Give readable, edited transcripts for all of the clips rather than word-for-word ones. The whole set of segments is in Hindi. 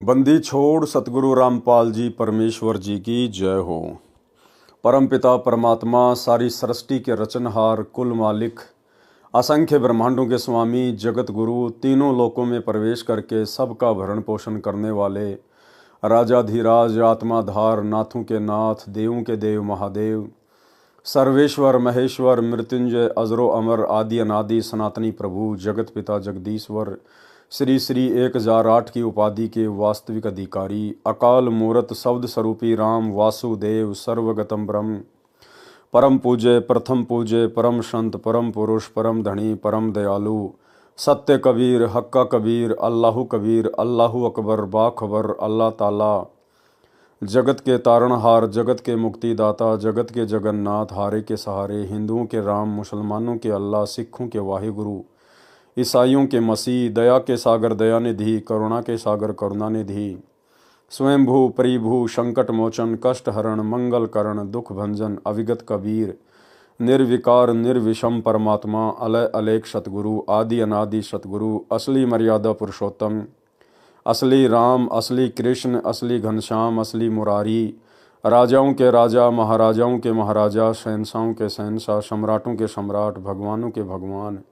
बंदी छोड़ सतगुरु रामपाल जी परमेश्वर जी की जय हो। परमपिता परमात्मा सारी सृष्टि के रचनहार कुल मालिक असंख्य ब्रह्मांडों के स्वामी जगत गुरु तीनों लोकों में प्रवेश करके सबका भरण पोषण करने वाले राजाधिराज आत्माधार नाथों के नाथ देवों के देव महादेव सर्वेश्वर महेश्वर मृत्युंजय अजरो अमर आदि अनादि सनातनी प्रभु जगत पिता जगदीश्वर श्री श्री 1008 की उपाधि के वास्तविक अधिकारी अकाल मूरत शब्द स्वरूपी राम वासुदेव सर्वगतम ब्रह्म परम पूज्य प्रथम पूज्य परम संत परम पुरुष परम धनी परम दयालु सत्य कबीर हक्का कबीर अल्लाहु कबीर अल्लाहु अकबर बाखबर अल्लाह ताला जगत के तारणहार जगत के मुक्तिदाता जगत के जगन्नाथ हारे के सहारे हिंदुओं के राम मुसलमानों के अल्लाह सिखों के वाहिगुरु ईसाइयों के मसीह दया के सागर दयानिधि करुणा के सागर करुणानिधि स्वयंभू परिभू संकट मोचन कष्ट हरण मंगल करण दुख भंजन अविगत कबीर निर्विकार निर्विषम परमात्मा अलय अलेख सतगुरु आदि अनादि सतगुरु असली मर्यादा पुरुषोत्तम असली राम असली कृष्ण असली घनश्याम असली मुरारी राजाओं के राजा महाराजाओं के महाराजा शहंशाहों के शहंशाह सम्राटों के सम्राट भगवानों के भगवान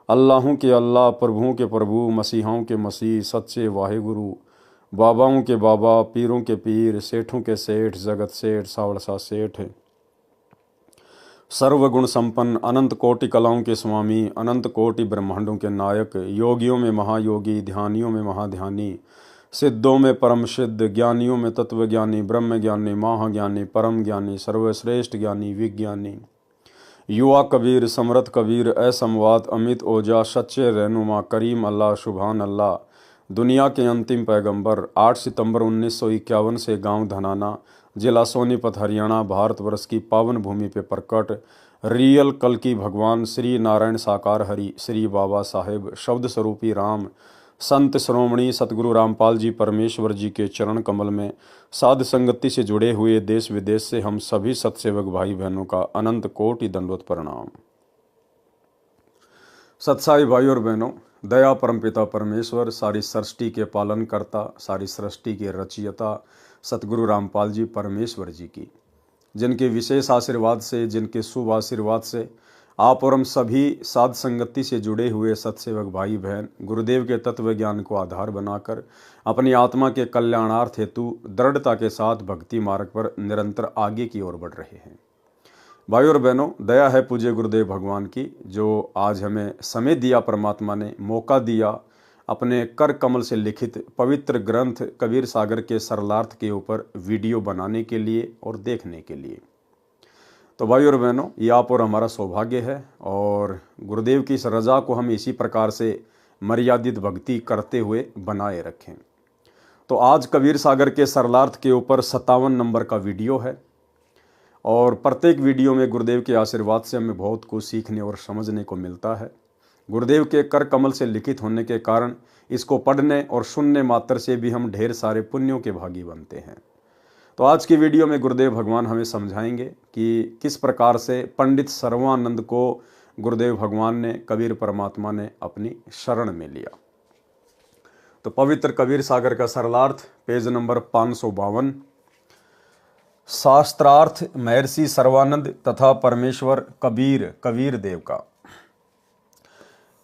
अल्लाहों के अल्लाह प्रभुओं के प्रभु मसीहाओं के मसीह सच्चे वाहिगुरु बाबाओं के बाबा पीरों के पीर सेठों के सेठ जगत सेठ सावड़सा सेठ सर्वगुण संपन्न अनंत कोटि कलाओं के स्वामी अनंत कोटि ब्रह्मांडों के नायक योगियों में महायोगी ध्यानियों में महाध्यानी सिद्धों में परम सिद्ध ज्ञानियों में तत्वज्ञानी ब्रह्म ज्ञानी महाज्ञानी परम ज्ञानी सर्वश्रेष्ठ ज्ञानी विज्ञानी युवा कबीर समरथ कबीर असमवात अमित ओजा सच्चे रहनुमा करीम अल्लाह सुभान अल्लाह दुनिया के अंतिम पैगंबर 8 सितंबर 1951 से गांव धनाना जिला सोनीपत हरियाणा भारतवर्ष की पावन भूमि पे प्रकट रियल कल की भगवान श्री नारायण साकार हरि श्री बाबा साहेब शब्द स्वरूपी राम संत श्रोमणी सतगुरु रामपाल जी परमेश्वर जी के चरण कमल में साध संगति से जुड़े हुए देश विदेश से हम सभी सत्सेवक भाई बहनों का अनंत कोटि दंडवत प्रणाम। सत्साई भाई और बहनों, दया परमपिता परमेश्वर सारी सृष्टि के पालन करता सारी सृष्टि के रचयिता सतगुरु रामपाल जी परमेश्वर जी की जिनके विशेष आशीर्वाद से जिनके शुभ आशीर्वाद से आप और हम सभी साध संगति से जुड़े हुए सत्सेवक भाई बहन गुरुदेव के तत्व ज्ञान को आधार बनाकर अपनी आत्मा के कल्याणार्थ हेतु दृढ़ता के साथ भक्ति मार्ग पर निरंतर आगे की ओर बढ़ रहे हैं। भाई और बहनों, दया है पूज्य गुरुदेव भगवान की जो आज हमें समय दिया, परमात्मा ने मौका दिया अपने कर कमल से लिखित पवित्र ग्रंथ कबीर सागर के सरलार्थ के ऊपर वीडियो बनाने के लिए और देखने के लिए। तो भाई और बहनों, ये आप और हमारा सौभाग्य है और गुरुदेव की इस रजा को हम इसी प्रकार से मर्यादित भक्ति करते हुए बनाए रखें। तो आज कबीर सागर के सरलार्थ के ऊपर 57 नंबर का वीडियो है और प्रत्येक वीडियो में गुरुदेव के आशीर्वाद से हमें बहुत कुछ सीखने और समझने को मिलता है। गुरुदेव के कर कमल से लिखित होने के कारण इसको पढ़ने और सुनने मात्र से भी हम ढेर सारे पुण्यों के भागी बनते हैं। तो आज की वीडियो में गुरुदेव भगवान हमें समझाएंगे कि किस प्रकार से पंडित सर्वानंद को गुरुदेव भगवान ने कबीर परमात्मा ने अपनी शरण में लिया। तो पवित्र कबीर सागर का सरलार्थ पेज नंबर 552। शास्त्रार्थ महर्षि सर्वानंद तथा परमेश्वर कबीर देव का।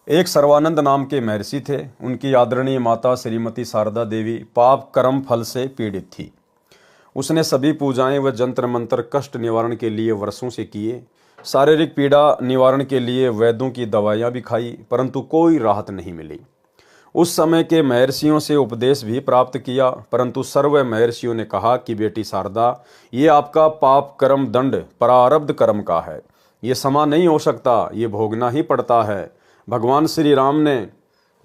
एक सर्वानंद नाम के महर्षि थे। उनकी आदरणीय माता श्रीमती शारदा देवी पाप कर्म फल से पीड़ित थी। उसने सभी पूजाएं व जंत्र मंत्र कष्ट निवारण के लिए वर्षों से किए। शारीरिक पीड़ा निवारण के लिए वैद्यों की दवाइयां भी खाई, परंतु कोई राहत नहीं मिली। उस समय के महर्षियों से उपदेश भी प्राप्त किया, परंतु सर्व महर्षियों ने कहा कि बेटी शारदा, ये आपका पाप कर्म दंड प्रारब्ध कर्म का है, ये समा नहीं हो सकता, ये भोगना ही पड़ता है। भगवान श्री राम ने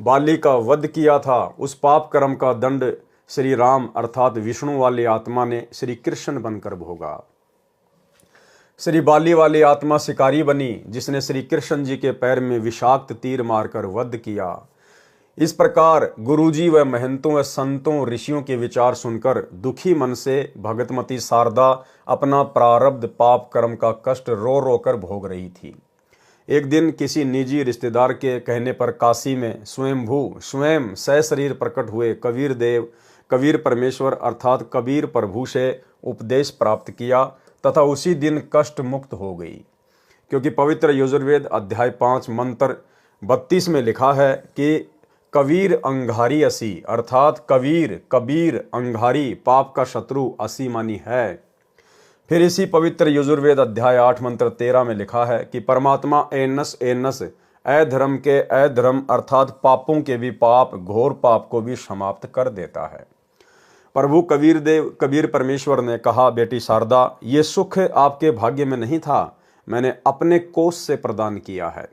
बाली का वध किया था, उस पाप कर्म का दंड श्री राम अर्थात विष्णु वाली आत्मा ने श्री कृष्ण बनकर भोगा। श्री बाली वाली आत्मा शिकारी बनी जिसने श्री कृष्ण जी के पैर में विषाक्त तीर मारकर वध किया। इस प्रकार गुरुजी व महंतों व संतों ऋषियों के विचार सुनकर दुखी मन से भगतमती शारदा अपना प्रारब्ध पाप कर्म का कष्ट रो रो कर भोग रही थी। एक दिन किसी निजी रिश्तेदार के कहने पर काशी में स्वयं सशरीर प्रकट हुए कबीर देव कबीर परमेश्वर अर्थात कबीर प्रभु से उपदेश प्राप्त किया तथा उसी दिन कष्ट मुक्त हो गई। क्योंकि पवित्र यजुर्वेद अध्याय 5 मंत्र 32 में लिखा है कि कबीर अंगारी असी अर्थात कबीर अंगारी पाप का शत्रु असी मानी है। फिर इसी पवित्र यजुर्वेद अध्याय 8 मंत्र 13 में लिखा है कि परमात्मा एनस अधर्म के अधर्म अर्थात पापों के भी पाप घोर पाप को भी समाप्त कर देता है। प्रभु कबीर परमेश्वर ने कहा, बेटी शारदा, ये सुख आपके भाग्य में नहीं था, मैंने अपने कोष से प्रदान किया है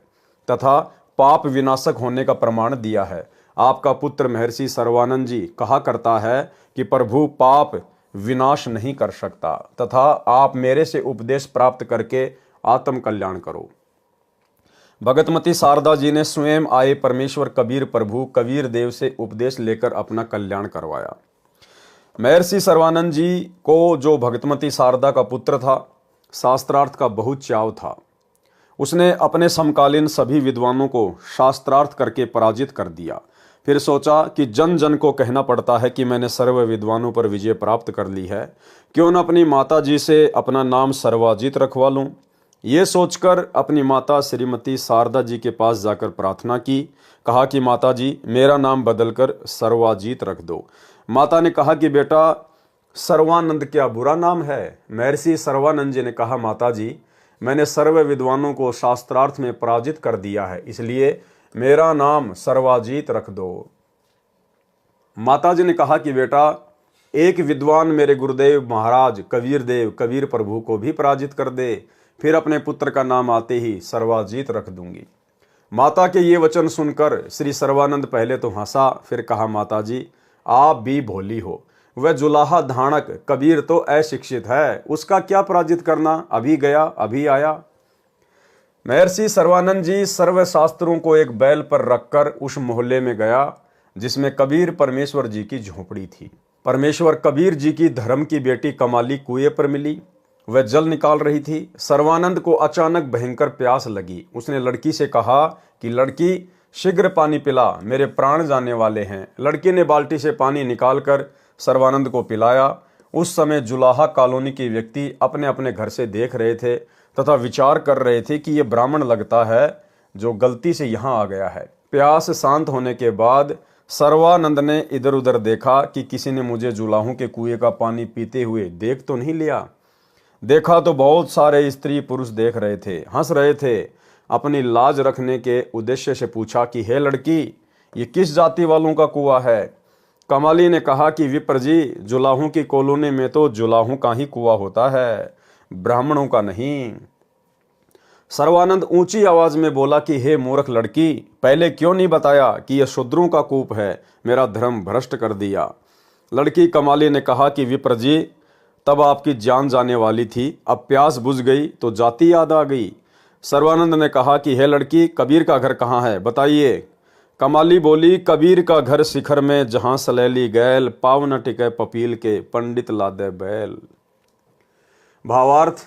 तथा पाप विनाशक होने का प्रमाण दिया है। आपका पुत्र महर्षि सर्वानंद जी कहा करता है कि प्रभु पाप विनाश नहीं कर सकता तथा आप मेरे से उपदेश प्राप्त करके आत्म कल्याण करो। भगतमती शारदा जी ने स्वयं आए परमेश्वर कबीर प्रभु कबीर देव से उपदेश लेकर अपना कल्याण करवाया। महर्षि सर्वानंद जी को जो भगतमती शारदा का पुत्र था, शास्त्रार्थ का बहुत चाव था। उसने अपने समकालीन सभी विद्वानों को शास्त्रार्थ करके पराजित कर दिया। फिर सोचा कि जन जन को कहना पड़ता है कि मैंने सर्व विद्वानों पर विजय प्राप्त कर ली है, क्यों न अपनी माता जी से अपना नाम सर्वाजीत रखवा लूं। ये सोचकर अपनी माता श्रीमती शारदा जी के पास जाकर प्रार्थना की। कहा कि माता जी, मेरा नाम बदलकर सर्वाजीत रख दो। माता ने कहा कि बेटा, सर्वानंद क्या बुरा नाम है? महर्षि सर्वानंद जी ने कहा, माता जी, मैंने सर्व विद्वानों को शास्त्रार्थ में पराजित कर दिया है, इसलिए मेरा नाम सर्वाजीत रख दो। माता जी ने कहा कि बेटा, एक विद्वान मेरे गुरुदेव महाराज कबीर देव कबीर प्रभु को भी पराजित कर दे, फिर अपने पुत्र का नाम आते ही सर्वाजीत रख दूंगी। माता के ये वचन सुनकर श्री सर्वानंद पहले तो हंसा, फिर कहा, माता जी, आप भी भोली हो। वह जुलाहा धाणक कबीर तो अशिक्षित है, उसका क्या पराजित करना, अभी गया अभी आया। महर्षि सर्वानंद जी सर्व शास्त्रों को एक बैल पर रखकर उस मोहल्ले में गया जिसमें कबीर परमेश्वर जी की झोपड़ी थी। परमेश्वर कबीर जी की धर्म की बेटी कमाली कुएं पर मिली। वह जल निकाल रही थी। सर्वानंद को अचानक भयंकर प्यास लगी। उसने लड़की से कहा कि लड़की, शीघ्र पानी पिला, मेरे प्राण जाने वाले हैं। लड़की ने बाल्टी से पानी निकालकर सर्वानंद को पिलाया। उस समय जुलाहा कॉलोनी के व्यक्ति अपने अपने घर से देख रहे थे तथा विचार कर रहे थे कि ये ब्राह्मण लगता है जो गलती से यहाँ आ गया है। प्यास शांत होने के बाद सर्वानंद ने इधर उधर देखा कि किसी ने मुझे जुलाहों के कुएं का पानी पीते हुए देख तो नहीं लिया। देखा तो बहुत सारे स्त्री पुरुष देख रहे थे, हंस रहे थे। अपनी लाज रखने के उद्देश्य से पूछा कि हे लड़की, ये किस जाति वालों का कुआं है? कमाली ने कहा कि विप्र जी, जुलाहों की कॉलोनी में तो जुलाहों का ही कुआं होता है, ब्राह्मणों का नहीं। सर्वानंद ऊंची आवाज में बोला कि हे मूर्ख लड़की, पहले क्यों नहीं बताया कि यह शूद्रों का कूप है? मेरा धर्म भ्रष्ट कर दिया। लड़की कमाली ने कहा कि विप्र जी, तब आपकी जान जाने वाली थी, अब प्यास बुझ गई तो जाति याद आ गई। सर्वानंद ने कहा कि हे लड़की, कबीर का घर कहाँ है, बताइए। कमाली बोली, कबीर का घर शिखर में, जहां सलैली गैल, पाव न टिके पपील के, पंडित लादे बैल। भावार्थ,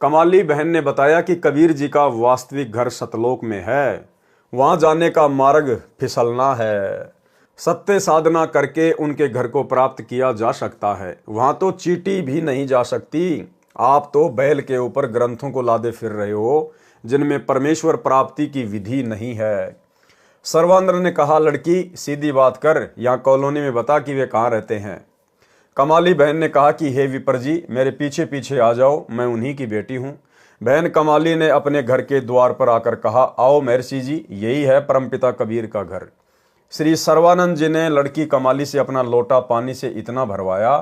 कमाली बहन ने बताया कि कबीर जी का वास्तविक घर सतलोक में है, वहां जाने का मार्ग फिसलना है। सत्य साधना करके उनके घर को प्राप्त किया जा सकता है, वहां तो चींटी भी नहीं जा सकती। आप तो बैल के ऊपर ग्रंथों को लादे फिर रहे हो जिनमें परमेश्वर प्राप्ति की विधि नहीं है। सर्वानंद ने कहा, लड़की सीधी बात कर, यहाँ कॉलोनी में बता कि वे कहाँ रहते हैं। कमाली बहन ने कहा कि हे विप्र जी, मेरे पीछे पीछे आ जाओ, मैं उन्हीं की बेटी हूँ। बहन कमाली ने अपने घर के द्वार पर आकर कहा, आओ महर्षि जी, यही है परमपिता कबीर का घर। श्री सर्वानंद जी ने लड़की कमाली से अपना लोटा पानी से इतना भरवाया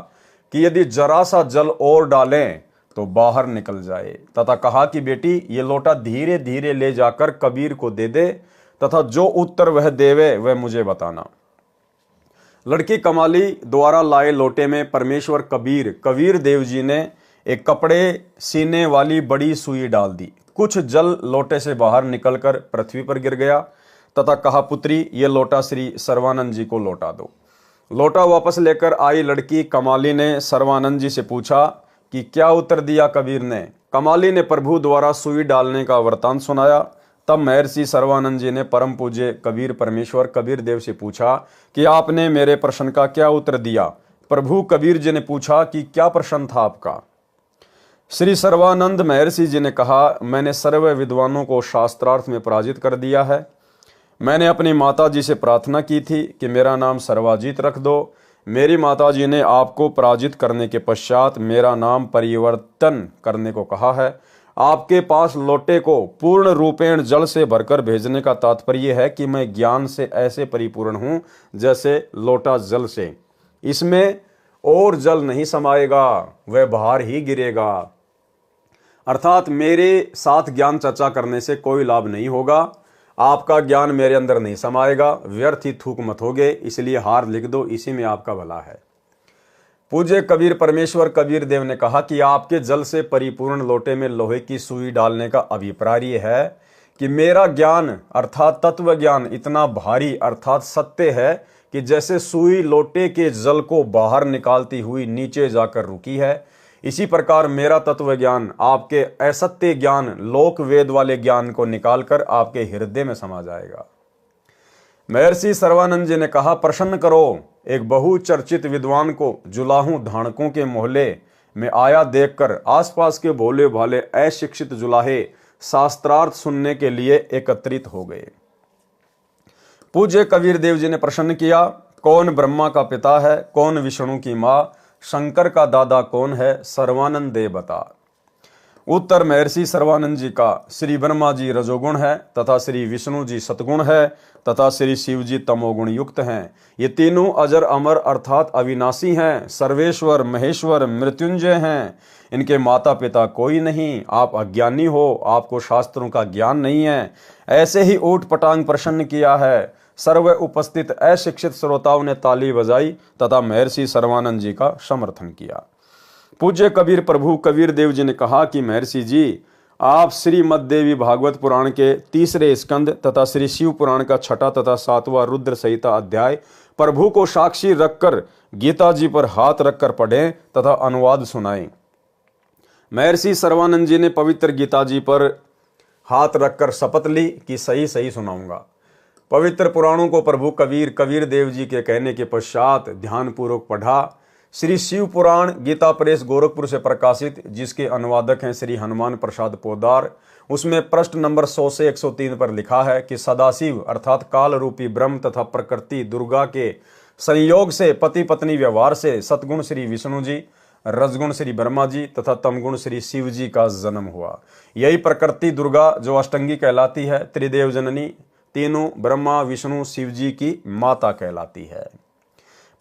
कि यदि जरा सा जल और डालें तो बाहर निकल जाए, तथा कहा कि बेटी, ये लोटा धीरे धीरे ले जाकर कबीर को दे दे तथा जो उत्तर वह देवे वह मुझे बताना। लड़की कमाली द्वारा लाए लोटे में परमेश्वर कबीर देव जी ने एक कपड़े सीने वाली बड़ी सुई डाल दी। कुछ जल लोटे से बाहर निकलकर पृथ्वी पर गिर गया तथा कहा, पुत्री, ये लोटा श्री सर्वानंद जी को लौटा दो। लोटा वापस लेकर आई लड़की कमाली ने सर्वानंद जी से पूछा कि क्या उत्तर दिया कबीर ने। कमाली ने प्रभु द्वारा सुई डालने का वृतांत सुनाया। तब महर्षि सर्वानंद जी ने परम पूज्य कबीर परमेश्वर कबीर देव से पूछा कि आपने मेरे प्रश्न का क्या उत्तर दिया। प्रभु कबीर जी ने पूछा कि क्या प्रश्न था आपका। श्री सर्वानंद महर्षि जी ने कहा, मैंने सर्व विद्वानों को शास्त्रार्थ में पराजित कर दिया है। मैंने अपनी माता जी से प्रार्थना की थी कि मेरा नाम सर्वाजीत रख दो। मेरी माता जी ने आपको पराजित करने के पश्चात मेरा नाम परिवर्तन करने को कहा है। आपके पास लोटे को पूर्ण रूपेण जल से भरकर भेजने का तात्पर्य है कि मैं ज्ञान से ऐसे परिपूर्ण हूं जैसे लोटा जल से, इसमें और जल नहीं समाएगा, वह बाहर ही गिरेगा। अर्थात मेरे साथ ज्ञान चर्चा करने से कोई लाभ नहीं होगा, आपका ज्ञान मेरे अंदर नहीं समाएगा, व्यर्थ ही थूक मत होगे, इसलिए हार लिख दो, इसी में आपका भला है। पूज्य कबीर परमेश्वर कबीर देव ने कहा कि आपके जल से परिपूर्ण लोटे में लोहे की सुई डालने का अभिप्राय है कि मेरा ज्ञान अर्थात तत्व ज्ञान इतना भारी अर्थात सत्य है कि जैसे सुई लोटे के जल को बाहर निकालती हुई नीचे जाकर रुकी है, इसी प्रकार मेरा तत्व ज्ञान आपके असत्य ज्ञान लोक वेद वाले ज्ञान को निकालकर आपके हृदय में समा जाएगा। महर्षि सर्वानंद जी ने कहा, प्रसन्न करो, एक बहुचर्चित विद्वान को जुलाहू धानकों के मोहल्ले में आया देखकर आसपास के भोले भाले अशिक्षित जुलाहे शास्त्रार्थ सुनने के लिए एकत्रित हो गए। पूज्य कबीर देव जी ने प्रश्न किया, कौन ब्रह्मा का पिता है, कौन विष्णु की मां, शंकर का दादा कौन है, सर्वानंद दे बता। उत्तर महर्षि सर्वानंद जी का, श्री ब्रह्मा जी रजोगुण है तथा श्री विष्णु जी सतगुण है तथा श्री शिव जी तमोगुण युक्त हैं। ये तीनों अजर अमर अर्थात अविनाशी हैं, सर्वेश्वर महेश्वर मृत्युंजय हैं। इनके माता पिता कोई नहीं, आप अज्ञानी हो, आपको शास्त्रों का ज्ञान नहीं है। ऐसे ही ऊट पटांग प्रसन्न किया है। सर्व उपस्थित अशिक्षित श्रोताओं ने ताली बजाई तथा महर्षि सर्वानंद जी का समर्थन किया। पूज्य कबीर प्रभु कबीर देव जी ने कहा कि महर्षि जी, आप श्रीमद देवी भागवत पुराण के 3 स्कंद तथा श्री शिव पुराण का 6 तथा 7वां रुद्र संहिता अध्याय प्रभु को साक्षी रखकर गीता जी पर हाथ रखकर पढ़ें तथा अनुवाद सुनाएं। महर्षि सर्वानंद जी ने पवित्र गीता जी पर हाथ रखकर शपथ ली कि सही सही सुनाऊंगा। पवित्र पुराणों को प्रभु कबीर देव जी के कहने के पश्चात ध्यानपूर्वक पढ़ा। श्री शिव पुराण गीता प्रेस गोरखपुर से प्रकाशित, जिसके अनुवादक हैं श्री हनुमान प्रसाद पोदार, उसमें पृष्ठ नंबर 100 से 103 पर लिखा है कि सदाशिव अर्थात काल रूपी ब्रह्म तथा प्रकृति दुर्गा के संयोग से पति पत्नी व्यवहार से सतगुण श्री विष्णु जी, रजगुण श्री ब्रह्मा जी तथा तमगुण श्री शिव जी का जन्म हुआ। यही प्रकृति दुर्गा जो अष्टंगी कहलाती है, त्रिदेव जननी, तीनों ब्रह्मा विष्णु शिव जी की माता कहलाती है।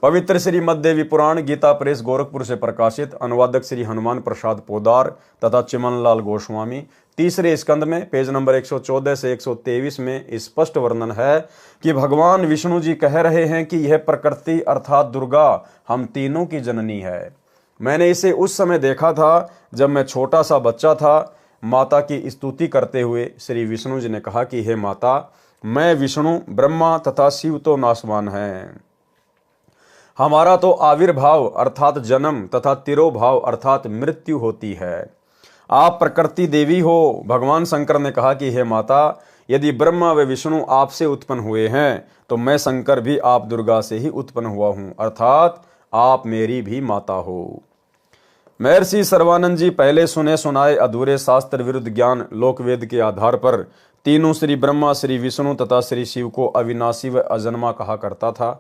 पवित्र श्री मद्देवी पुराण गीता प्रेस गोरखपुर से प्रकाशित, अनुवादक श्री हनुमान प्रसाद पोदार तथा चिमनलाल गोस्वामी, 3 स्कंद में पेज नंबर 114 से 123 में स्पष्ट वर्णन है कि भगवान विष्णु जी कह रहे हैं कि यह प्रकृति अर्थात दुर्गा हम तीनों की जननी है। मैंने इसे उस समय देखा था जब मैं छोटा सा बच्चा था। माता की स्तुति करते हुए श्री विष्णु जी ने कहा कि हे माता, मैं विष्णु ब्रह्मा तथा शिव तो नाशवान हैं, हमारा तो आविर्भाव अर्थात जन्म तथा तिरोभाव अर्थात मृत्यु होती है। आप प्रकृति देवी हो। भगवान शंकर ने कहा कि हे माता, यदि ब्रह्मा व विष्णु आपसे उत्पन्न हुए हैं तो मैं शंकर भी आप दुर्गा से ही उत्पन्न हुआ हूं, अर्थात आप मेरी भी माता हो। महर्षि सर्वानंद जी पहले सुने सुनाए अधूरे शास्त्र विरुद्ध ज्ञान लोकवेद के आधार पर तीनों श्री ब्रह्मा श्री विष्णु तथा श्री शिव को अविनाशी व अजन्मा कहा करता था।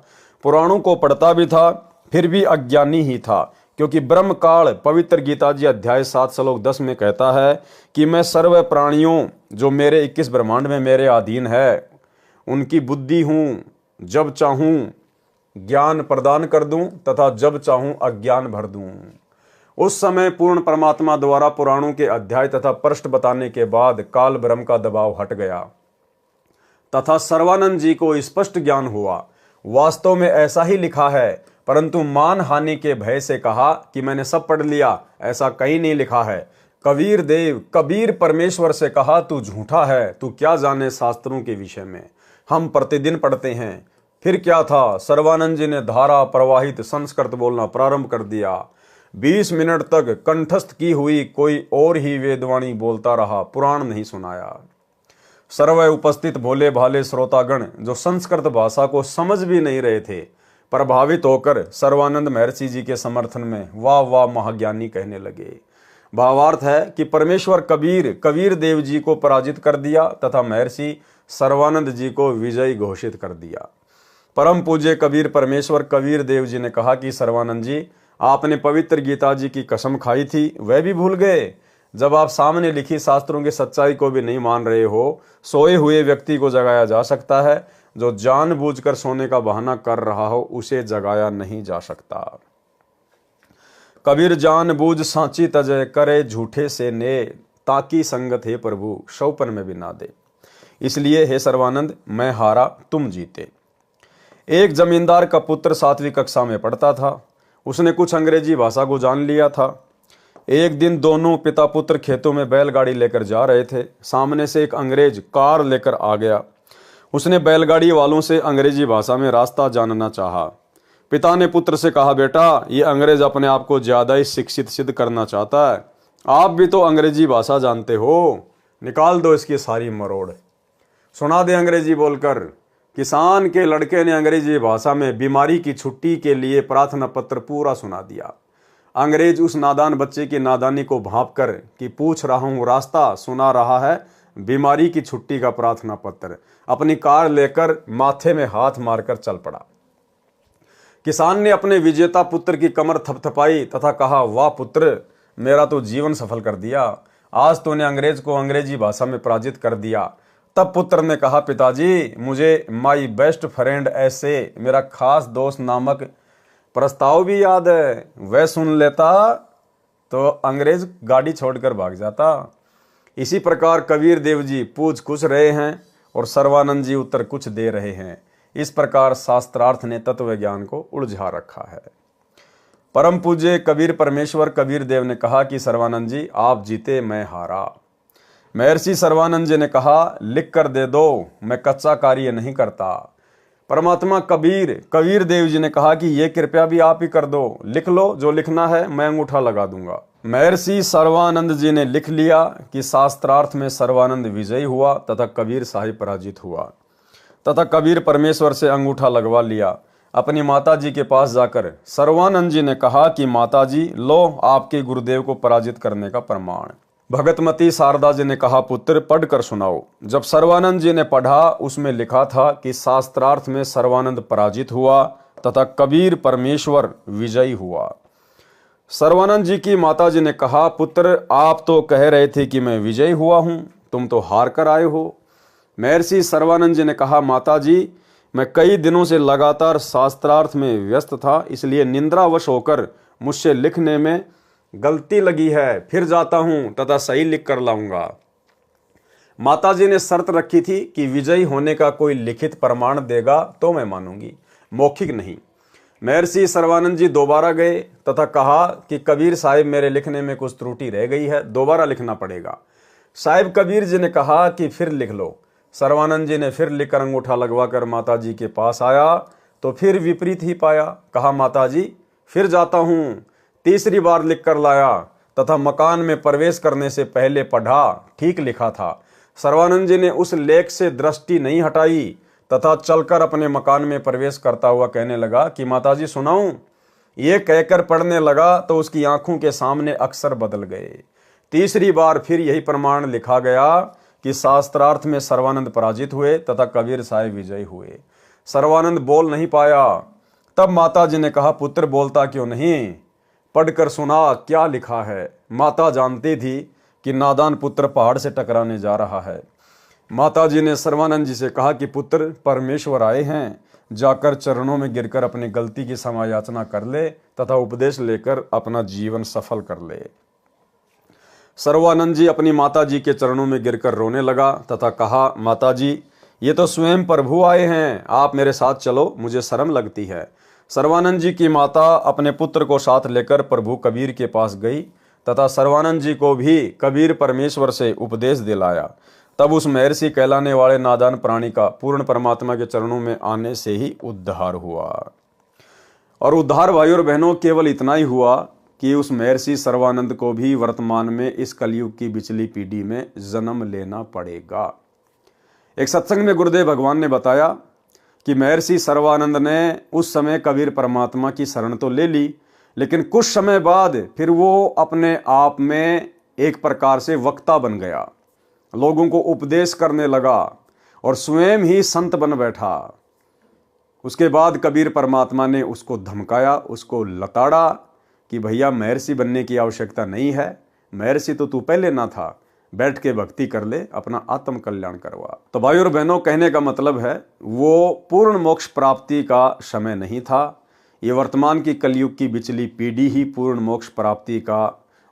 पुराणों को पढ़ता भी था, फिर भी अज्ञानी ही था, क्योंकि ब्रह्म काल पवित्र गीता जी अध्याय 7 श्लोक 10 में कहता है कि मैं सर्व प्राणियों जो मेरे 21 ब्रह्मांड में मेरे अधीन है उनकी बुद्धि हूँ, जब चाहूँ ज्ञान प्रदान कर दूं तथा जब चाहूँ अज्ञान भर दूं। उस समय पूर्ण परमात्मा द्वारा पुराणों के अध्याय तथा पृष्ठ बताने के बाद काल ब्रह्म का दबाव हट गया तथा सर्वानंद जी को स्पष्ट ज्ञान हुआ। वास्तव में ऐसा ही लिखा है, परंतु मान हानि के भय से कहा कि मैंने सब पढ़ लिया, ऐसा कहीं नहीं लिखा है। कबीर परमेश्वर से कहा, तू झूठा है, तू क्या जाने शास्त्रों के विषय में, हम प्रतिदिन पढ़ते हैं। फिर क्या था, सर्वानंद जी ने धारा प्रवाहित संस्कृत बोलना प्रारंभ कर दिया। 20 मिनट तक कंठस्थ की हुई कोई और ही वेदवाणी बोलता रहा, पुराण नहीं सुनाया। सर्व उपस्थित भोले भाले श्रोतागण जो संस्कृत भाषा को समझ भी नहीं रहे थे, प्रभावित होकर सर्वानंद महर्षि जी के समर्थन में वाह वाह महाज्ञानी कहने लगे। भावार्थ है कि परमेश्वर कबीर देव जी को पराजित कर दिया तथा महर्षि सर्वानंद जी को विजयी घोषित कर दिया। परम पूज्य कबीर परमेश्वर कबीर देव जी ने कहा कि सर्वानंद जी, आपने पवित्र गीता जी की कसम खाई थी, वह भी भूल गए। जब आप सामने लिखी शास्त्रों की सच्चाई को भी नहीं मान रहे हो, सोए हुए व्यक्ति को जगाया जा सकता है, जो जानबूझकर सोने का बहाना कर रहा हो उसे जगाया नहीं जा सकता। कबीर जानबूझ सांची तजय करे झूठे से ने, ताकि संगत हे प्रभु शौपन में भी ना दे। इसलिए हे सर्वानंद, मैं हारा तुम जीते। एक जमींदार का पुत्र 7वीं कक्षा में पढ़ता था। उसने कुछ अंग्रेजी भाषा को जान लिया था। एक दिन दोनों पिता पुत्र खेतों में बैलगाड़ी लेकर जा रहे थे। सामने से एक अंग्रेज कार लेकर आ गया। उसने बैलगाड़ी वालों से अंग्रेजी भाषा में रास्ता जानना चाहा। पिता ने पुत्र से कहा, बेटा, ये अंग्रेज अपने आप को ज्यादा ही शिक्षित सिद्ध करना चाहता है। आप भी तो अंग्रेजी भाषा जानते हो, निकाल दो इसकी सारी मरोड़। सुना दे अंग्रेजी बोलकर। किसान के लड़के ने अंग्रेजी भाषा में बीमारी की छुट्टी के लिए प्रार्थना पत्र पूरा सुना दिया। अंग्रेज उस नादान बच्चे की नादानी को भांप कर कि पूछ रहा हूं रास्ता, सुना रहा है बीमारी की छुट्टी का प्रार्थना पत्र, अपनी कार लेकर माथे में हाथ मारकर चल पड़ा। किसान ने अपने विजेता पुत्र की कमर थपथपाई तथा कहा, वाह पुत्र, मेरा तो जीवन सफल कर दिया। आज तूने अंग्रेज को अंग्रेजी भाषा में पराजित कर दिया। तब पुत्र ने कहा, पिताजी, मुझे माई बेस्ट फ्रेंड ऐसे, मेरा खास दोस्त नामक प्रस्ताव भी याद है। वह सुन लेता तो अंग्रेज गाड़ी छोड़कर भाग जाता। इसी प्रकार कबीर देव जी पूछ कुछ रहे हैं और सर्वानंद जी उत्तर कुछ दे रहे हैं। इस प्रकार शास्त्रार्थ ने तत्व ज्ञान को उलझा रखा है। परम पूज्य कबीर परमेश्वर कबीर देव ने कहा कि सर्वानंद जी, आप जीते, मैं हारा। महर्षि सर्वानंद जी ने कहा, लिख कर दे दो, मैं कच्चा कार्य नहीं करता। परमात्मा कबीर देव जी ने कहा कि ये कृपया भी आप ही कर दो, लिख लो, जो लिखना है मैं अंगूठा लगा दूंगा। महर्षि सर्वानंद जी ने लिख लिया कि शास्त्रार्थ में सर्वानंद विजयी हुआ तथा कबीर साहिब पराजित हुआ। तथा कबीर परमेश्वर से अंगूठा लगवा लिया। अपनी माता जी के पास जाकर सर्वानंद जी ने कहा कि माता जी, लो आपके गुरुदेव को पराजित करने का प्रमाण। भगतमती शारदा जी ने कहा, पुत्र, पढ़ कर सुनाओ। जब सर्वानंद जी ने पढ़ा, उसमें लिखा था कि शास्त्रार्थ में सर्वानंद पराजित हुआ तथा कबीर परमेश्वर विजयी हुआ। सर्वानंद जी की माता जी ने कहा, पुत्र, आप तो कह रहे थे कि मैं विजयी हुआ हूं, तुम तो हार कर आए हो। महर्षि सर्वानंद जी ने कहा, माता जी, मैं कई दिनों से लगातार शास्त्रार्थ में व्यस्त था, इसलिए निंद्रावश होकर मुझसे लिखने में गलती लगी है। फिर जाता हूं तथा सही लिख कर लाऊंगा। माताजी ने शर्त रखी थी कि विजयी होने का कोई लिखित प्रमाण देगा तो मैं मानूंगी, मौखिक नहीं। महर्षि सर्वानंद जी दोबारा गए तथा कहा कि कबीर साहिब, मेरे लिखने में कुछ त्रुटि रह गई है, दोबारा लिखना पड़ेगा। साहिब कबीर जी ने कहा कि फिर लिख लो। सर्वानंद जी ने फिर लिखकर अंगूठा लगवाकर माता जी के पास आया तो फिर विपरीत ही पाया। कहा, माता जी, फिर जाता हूं। तीसरी बार लिख कर लाया तथा मकान में प्रवेश करने से पहले पढ़ा, ठीक लिखा था। सर्वानंद जी ने उस लेख से दृष्टि नहीं हटाई तथा चलकर अपने मकान में प्रवेश करता हुआ कहने लगा कि माताजी सुनाऊं। ये कहकर पढ़ने लगा तो उसकी आंखों के सामने अक्षर बदल गए। तीसरी बार फिर यही प्रमाण लिखा गया कि शास्त्रार्थ में सर्वानंद पराजित हुए तथा कबीर साहिब विजयी हुए। सर्वानंद बोल नहीं पाया। तब माता जी ने कहा, पुत्र, बोलता क्यों नहीं? पढ़कर सुना क्या लिखा है। माता जानती थी कि नादान पुत्र पहाड़ से टकराने जा रहा है। माता जी ने सर्वानंद जी से कहा कि पुत्र, परमेश्वर आए हैं, जाकर चरणों में गिरकर अपनी गलती की क्षमा याचना कर ले तथा उपदेश लेकर अपना जीवन सफल कर ले। सर्वानंद जी अपनी माता जी के चरणों में गिरकर रोने लगा तथा कहा, माता जी, ये तो स्वयं प्रभु आए हैं, आप मेरे साथ चलो, मुझे शर्म लगती है। सर्वानंद जी की माता अपने पुत्र को साथ लेकर प्रभु कबीर के पास गई तथा सर्वानंद जी को भी कबीर परमेश्वर से उपदेश दिलाया। तब उस महर्षि कहलाने वाले नादान प्राणी का पूर्ण परमात्मा के चरणों में आने से ही उद्धार हुआ। और उद्धार भाई और बहनों केवल इतना ही हुआ कि उस महर्षि सर्वानंद को भी वर्तमान में इस कलयुग की पिछली पीढ़ी में जन्म लेना पड़ेगा। एक सत्संग में गुरुदेव भगवान ने बताया कि महर्षि सर्वानंद ने उस समय कबीर परमात्मा की शरण तो ले ली, लेकिन कुछ समय बाद फिर वो अपने आप में एक प्रकार से वक्ता बन गया, लोगों को उपदेश करने लगा और स्वयं ही संत बन बैठा। उसके बाद कबीर परमात्मा ने उसको धमकाया, उसको लताड़ा कि भैया महर्षि बनने की आवश्यकता नहीं है, महर्षि तो तू पहले ना था, बैठ के भक्ति कर ले, अपना आत्म कल्याण करवा। तो भाई और बहनों, कहने का मतलब है वो पूर्ण मोक्ष प्राप्ति का समय नहीं था। ये वर्तमान की कलयुग की बिचली पीढ़ी ही पूर्ण मोक्ष प्राप्ति का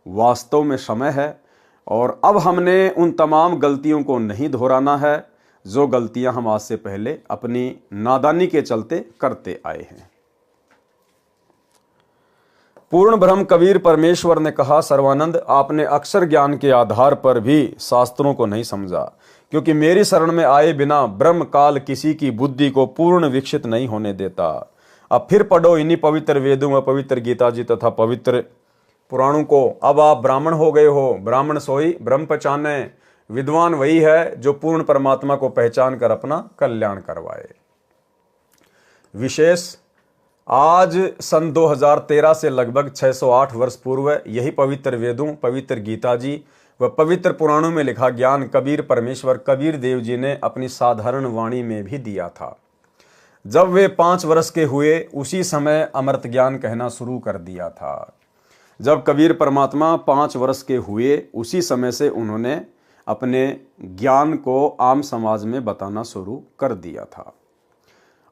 वास्तव में समय है। और अब हमने उन तमाम गलतियों को नहीं दोहराना है जो गलतियां हम आज से पहले अपनी नादानी के चलते करते आए हैं। पूर्ण ब्रह्म कबीर परमेश्वर ने कहा, सर्वानंद आपने अक्षर ज्ञान के आधार पर भी शास्त्रों को नहीं समझा, क्योंकि मेरी शरण में आए बिना ब्रह्म काल किसी की बुद्धि को पूर्ण विकसित नहीं होने देता। अब फिर पढ़ो इन्हीं पवित्र वेदों में पवित्र गीता जी तथा पवित्र पुराणों को। अब आप ब्राह्मण हो गए हो, ब्राह्मण सोई ब्रह्म पहचाने, विद्वान वही है जो पूर्ण परमात्मा को पहचान कर अपना कल्याण करवाए। विशेष आज सन 2013 से लगभग 608 वर्ष पूर्व यही पवित्र वेदों, पवित्र गीता जी व पवित्र पुराणों में लिखा ज्ञान कबीर परमेश्वर कबीर देव जी ने अपनी साधारण वाणी में भी दिया था। जब वे 5 वर्ष के हुए उसी समय अमृत ज्ञान कहना शुरू कर दिया था। जब कबीर परमात्मा 5 वर्ष के हुए उसी समय से उन्होंने अपने ज्ञान को आम समाज में बताना शुरू कर दिया था।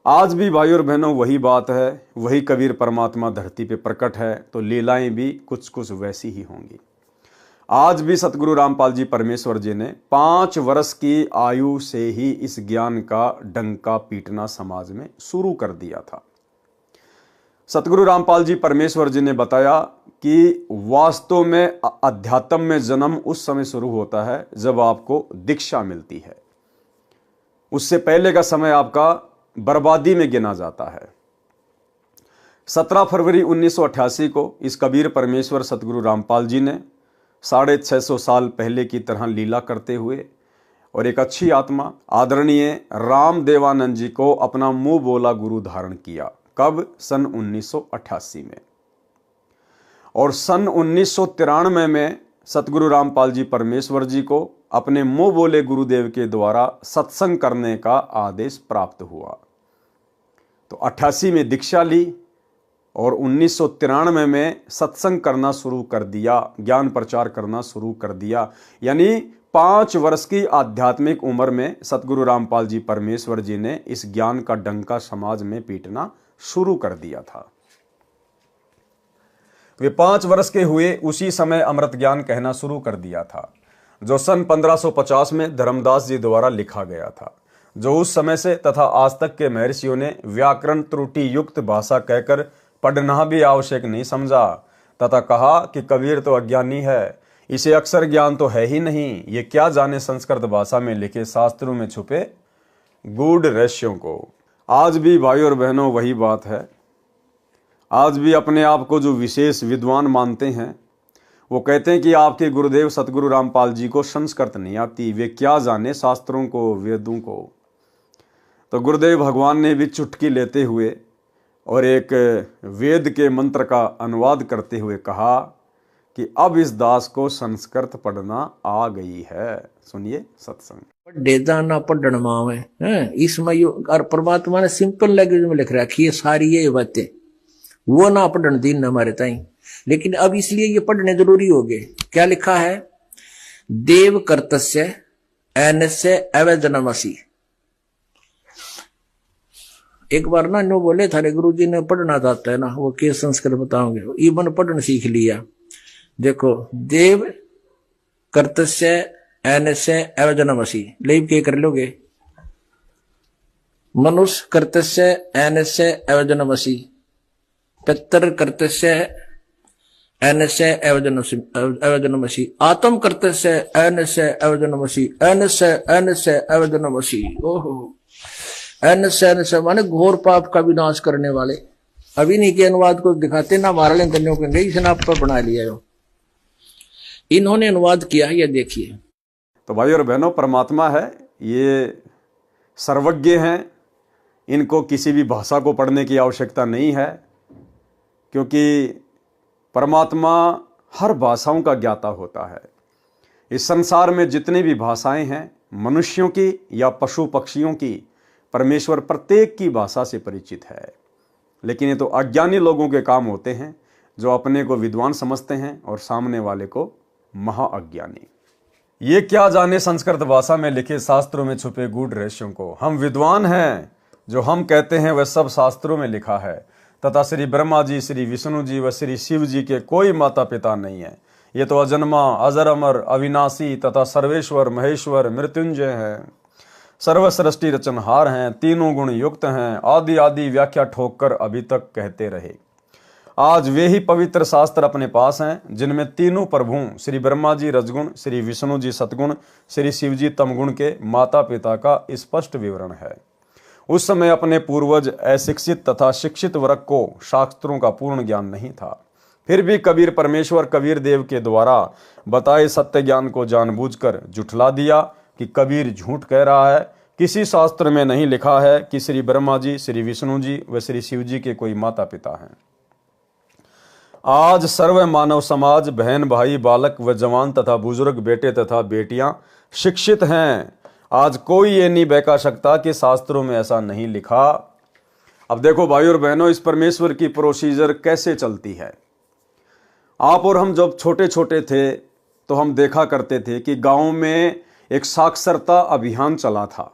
आज भी भाई और बहनों वही बात है, वही कबीर परमात्मा धरती पे प्रकट है, तो लीलाएं भी कुछ कुछ वैसी ही होंगी। आज भी सतगुरु रामपाल जी परमेश्वर जी ने 5 वर्ष की आयु से ही इस ज्ञान का डंका पीटना समाज में शुरू कर दिया था। सतगुरु रामपाल जी परमेश्वर जी ने बताया कि वास्तव में अध्यात्म में जन्म उस समय शुरू होता है जब आपको दीक्षा मिलती है। उससे पहले का समय आपका बर्बादी में गिना जाता है। 17 फरवरी 1988 को इस कबीर परमेश्वर सतगुरु रामपाल जी ने 650 साल पहले की तरह लीला करते हुए और एक अच्छी आत्मा आदरणीय राम देवानंद जी को अपना मुंह बोला गुरु धारण किया। कब? सन 1988 में। और सन 1993 में सतगुरु रामपाल जी परमेश्वर जी को अपने मुंह बोले गुरुदेव के द्वारा सत्संग करने का आदेश प्राप्त हुआ। तो 88 में दीक्षा ली और 1993 में सत्संग करना शुरू कर दिया, ज्ञान प्रचार करना शुरू कर दिया। यानी 5 वर्ष की आध्यात्मिक उम्र में सतगुरु रामपाल जी परमेश्वर जी ने इस ज्ञान का डंका समाज में पीटना शुरू कर दिया था। वे 5 वर्ष के हुए उसी समय अमृत ज्ञान कहना शुरू कर दिया था, जो सन 1550 में धर्मदास जी द्वारा लिखा गया था, जो उस समय से तथा आज तक के महर्षियों ने व्याकरण त्रुटि युक्त भाषा कहकर पढ़ना भी आवश्यक नहीं समझा तथा कहा कि कबीर तो अज्ञानी है, इसे अक्षर ज्ञान तो है ही नहीं, ये क्या जाने संस्कृत भाषा में लिखे शास्त्रों में छुपे गूढ़ रहस्यों को। आज भी भाई और बहनों वही बात है। आज भी अपने आप को जो विशेष विद्वान मानते हैं वो कहते हैं कि आपके गुरुदेव सतगुरु रामपाल जी को संस्कृत नहीं आती, वे क्या जाने शास्त्रों को, वेदों को। तो गुरुदेव भगवान ने भी चुटकी लेते हुए और एक वेद के मंत्र का अनुवाद करते हुए कहा कि अब इस दास को संस्कृत पढ़ना आ गई है। सुनिए सत्संग। पढ़े जाना पढ़न मावे है, इसमें और परमात्मा ने सिंपल लैंग्वेज में लिख रखी है सारी ये बातें, वो ना पढ़न दिन हमारे ताई। लेकिन अब इसलिए ये पढ़ने जरूरी हो गए। क्या लिखा है? देव कर्तस्य एनस्य अवैधनमसी। एक बार ना नो बोले थारे गुरु जी ने पढ़ना चाहता है ना, वो के संस्कृत बताओगे, इवन पढ़ना सीख लिया। देखो, देव कर्तस्य एनस्य अवैधनमसी लेब के कर लोगे। मनुष्य कर्तस्य एनस्य अवैधनमसी, पितर कर्तस्य एनस्य अवैधनमसी, आत्म कर्तस्य एनस्य अवैधनमसी, एनस्य एनस्य अवैधनमसी। ओहो, एनस्य एनस्य माने घोर पाप का विनाश करने वाले। अभी नहीं के अनुवाद को दिखाते ना, मारा लें धन्यों कहेंगे, इसने आप पर बना लिया हो। इन्होंने अनुवाद किया, ये देखिए। तो भाई और बहनों, परमात्मा है, ये सर्वज्ञ हैं, इनको किसी भी भाषा को पढ़ने की आवश्यकता नहीं है, क्योंकि परमात्मा हर भाषाओं का ज्ञाता होता है। इस संसार में जितनी भी भाषाएं हैं, मनुष्यों की या पशु पक्षियों की, परमेश्वर प्रत्येक की भाषा से परिचित है। लेकिन ये तो अज्ञानी लोगों के काम होते हैं, जो अपने को विद्वान समझते हैं और सामने वाले को महाअज्ञानी। ये क्या जाने संस्कृत भाषा में लिखे शास्त्रों में छुपे गूढ़ रहस्यों को। हम विद्वान हैं, जो हम कहते हैं वह सब शास्त्रों में लिखा है, तथा श्री ब्रह्मा जी, श्री विष्णु जी व श्री शिव जी के कोई माता पिता नहीं है। ये तो अजन्मा, अजर, अमर, अविनाशी तथा सर्वेश्वर, महेश्वर, मृत्युंजय है, सर्वसृष्टि रचनहार हैं, तीनों गुण युक्त हैं, आदि आदि व्याख्या ठोक कर अभी तक कहते रहे। आज वे ही पवित्र शास्त्र अपने पास हैं, जिनमें तीनों प्रभु श्री ब्रह्मा जी रजगुण, श्री विष्णु जी सतगुण, श्री शिव जी तमगुण के माता पिता का स्पष्ट विवरण है। उस समय अपने पूर्वज अशिक्षित तथा शिक्षित वर्ग को शास्त्रों का पूर्ण ज्ञान नहीं था। फिर भी कबीर परमेश्वर कबीर देव के द्वारा बताए सत्य ज्ञान को जानबूझकर जुठला दिया कि कबीर झूठ कह रहा है। किसी शास्त्र में नहीं लिखा है कि श्री ब्रह्मा जी, श्री विष्णु जी व श्री शिव जी के कोई माता पिता हैं। आज सर्व मानव समाज, बहन भाई, बालक व जवान तथा बुजुर्ग, बेटे तथा बेटियां शिक्षित हैं। आज कोई ये नहीं बहका सकता कि शास्त्रों में ऐसा नहीं लिखा। अब देखो भाई और बहनों, इस परमेश्वर की प्रोसीजर कैसे चलती है। आप और हम जब छोटे छोटे थे तो हम देखा करते थे कि गांव में एक साक्षरता अभियान चला था।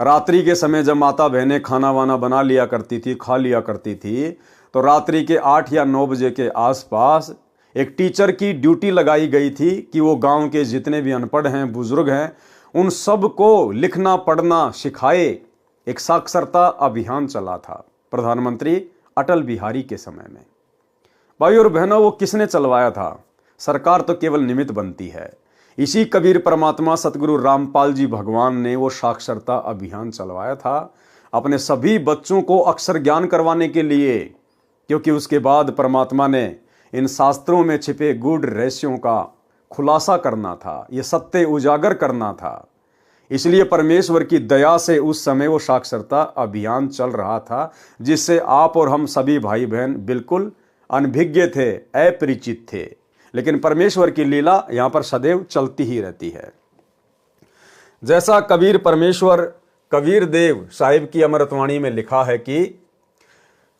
रात्रि के समय जब माता बहनें खाना वाना बना लिया करती थी, खा लिया करती थी, तो रात्रि के 8 या 9 बजे के आसपास एक टीचर की ड्यूटी लगाई गई थी कि वो गांव के जितने भी अनपढ़ हैं, बुजुर्ग हैं, उन सब को लिखना पढ़ना सिखाए। एक साक्षरता अभियान चला था प्रधानमंत्री अटल बिहारी के समय में। भाई और बहनों, वो किसने चलवाया था? सरकार तो केवल निमित्त बनती है। इसी कबीर परमात्मा सतगुरु रामपाल जी भगवान ने वो साक्षरता अभियान चलवाया था अपने सभी बच्चों को अक्षर ज्ञान करवाने के लिए, क्योंकि उसके बाद परमात्मा ने इन शास्त्रों में छिपे गूढ़ रहस्यों का खुलासा करना था, ये सत्य उजागर करना था। इसलिए परमेश्वर की दया से उस समय वो साक्षरता अभियान चल रहा था, जिससे आप और हम सभी भाई बहन बिल्कुल अनभिज्ञ थे, अपरिचित थे। लेकिन परमेश्वर की लीला यहां पर सदैव चलती ही रहती है। जैसा कबीर परमेश्वर कबीर देव साहिब की अमृतवाणी में लिखा है कि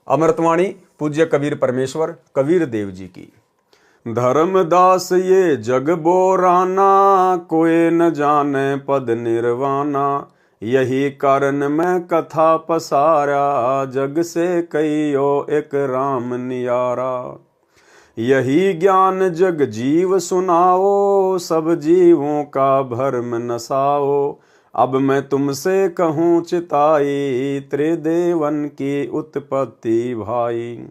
अमृतवाणी पूज्य कबीर परमेश्वर कबीर देव जी की, धर्मदास ये जग बोराना, कोई न जाने पद निर्वाणा, यही कारण मैं कथा पसारा, जग से कईयो एक राम नियारा। यही ज्ञान जग जीव सुनाओ, सब जीवों का भरम नसाओ, अब मैं तुमसे कहूँ चिताई, त्रिदेवन की उत्पत्ति भाई।